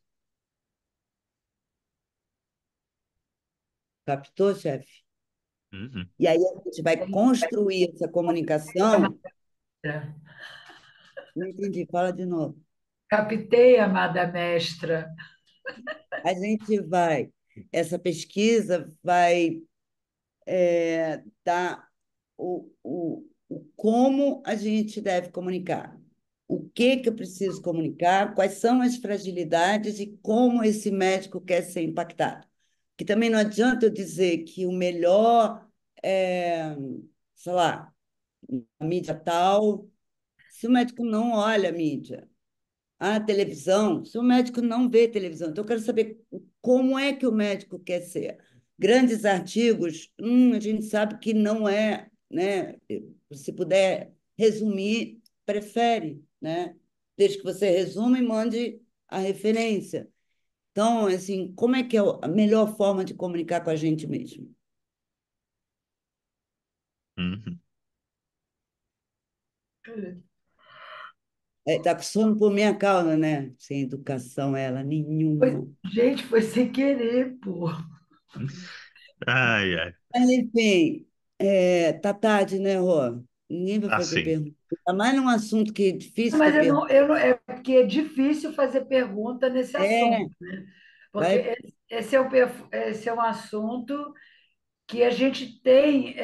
Captou, chefe? Uhum. E aí a gente vai construir essa comunicação. Não entendi, fala de novo. Captei, amada mestra. A gente vai, essa pesquisa vai dar o como a gente deve comunicar, o que eu preciso comunicar, quais são as fragilidades e como esse médico quer ser impactado. Que também não adianta eu dizer que o melhor é, sei lá, a mídia tal, se o médico não olha a mídia, a televisão, se o médico não vê televisão. Então, eu quero saber como é que o médico quer ser. Grandes artigos, a gente sabe que não é, né? Se puder resumir, prefere, né? Desde que você resuma e mande a referência. Então, assim, como é que é a melhor forma de comunicar com a gente mesmo? Uhum. Tá com sono por minha causa, né? Sem educação, ela nenhuma. Gente, foi sem querer, pô. Ai, ai. Mas, enfim, tá tarde, né, Rô? Ninguém vai fazer Assim. pergunta. Ainda mais num assunto que é difícil ter Mas pergunta. é porque é difícil fazer pergunta nesse assunto, É, né? Porque vai. esse é um assunto que a gente tem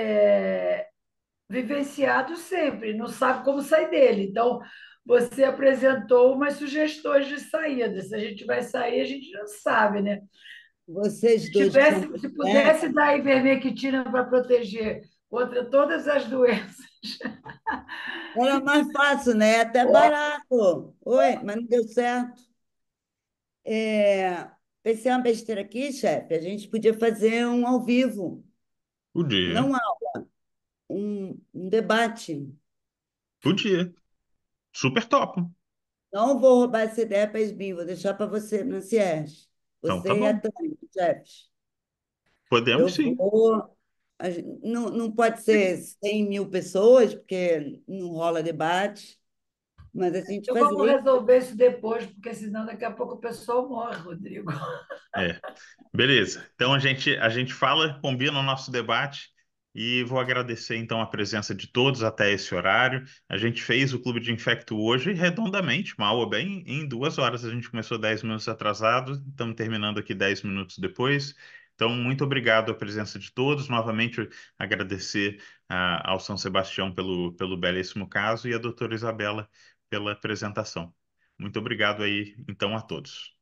vivenciado sempre, não sabe como sair dele. Então, você apresentou umas sugestões de saída. Se a gente vai sair, a gente não sabe, né? Vocês dois que são Se médicos, pudesse dar ivermectina para proteger contra todas as doenças. era mais fácil, né? Até barato. Oi, mas não deu certo. Pensei uma besteira aqui, chefe. A gente podia fazer um ao vivo, Podia, não um debate. podia. Super top. Não vou roubar essa ideia para Esbim, vou deixar para você, Francieste. Então tá Você e a bom. Tânia, chefes. Eu Podemos sim. vou. Não pode ser 100.000 pessoas, porque não rola debate, mas a gente Então, vamos fazer. resolver isso depois, porque senão daqui a pouco o pessoal morre, Rodrigo. É. Beleza. Então a gente fala, combina o nosso debate e vou agradecer então a presença de todos até esse horário. A gente fez o Clube de Infecto hoje redondamente, mal ou bem, em 2 horas. A gente começou 10 minutos atrasado, estamos terminando aqui 10 minutos depois. Então, muito obrigado à presença de todos. Novamente, agradecer ao São Sebastião pelo belíssimo caso e à doutora Isabela pela apresentação. Muito obrigado aí, então, a todos.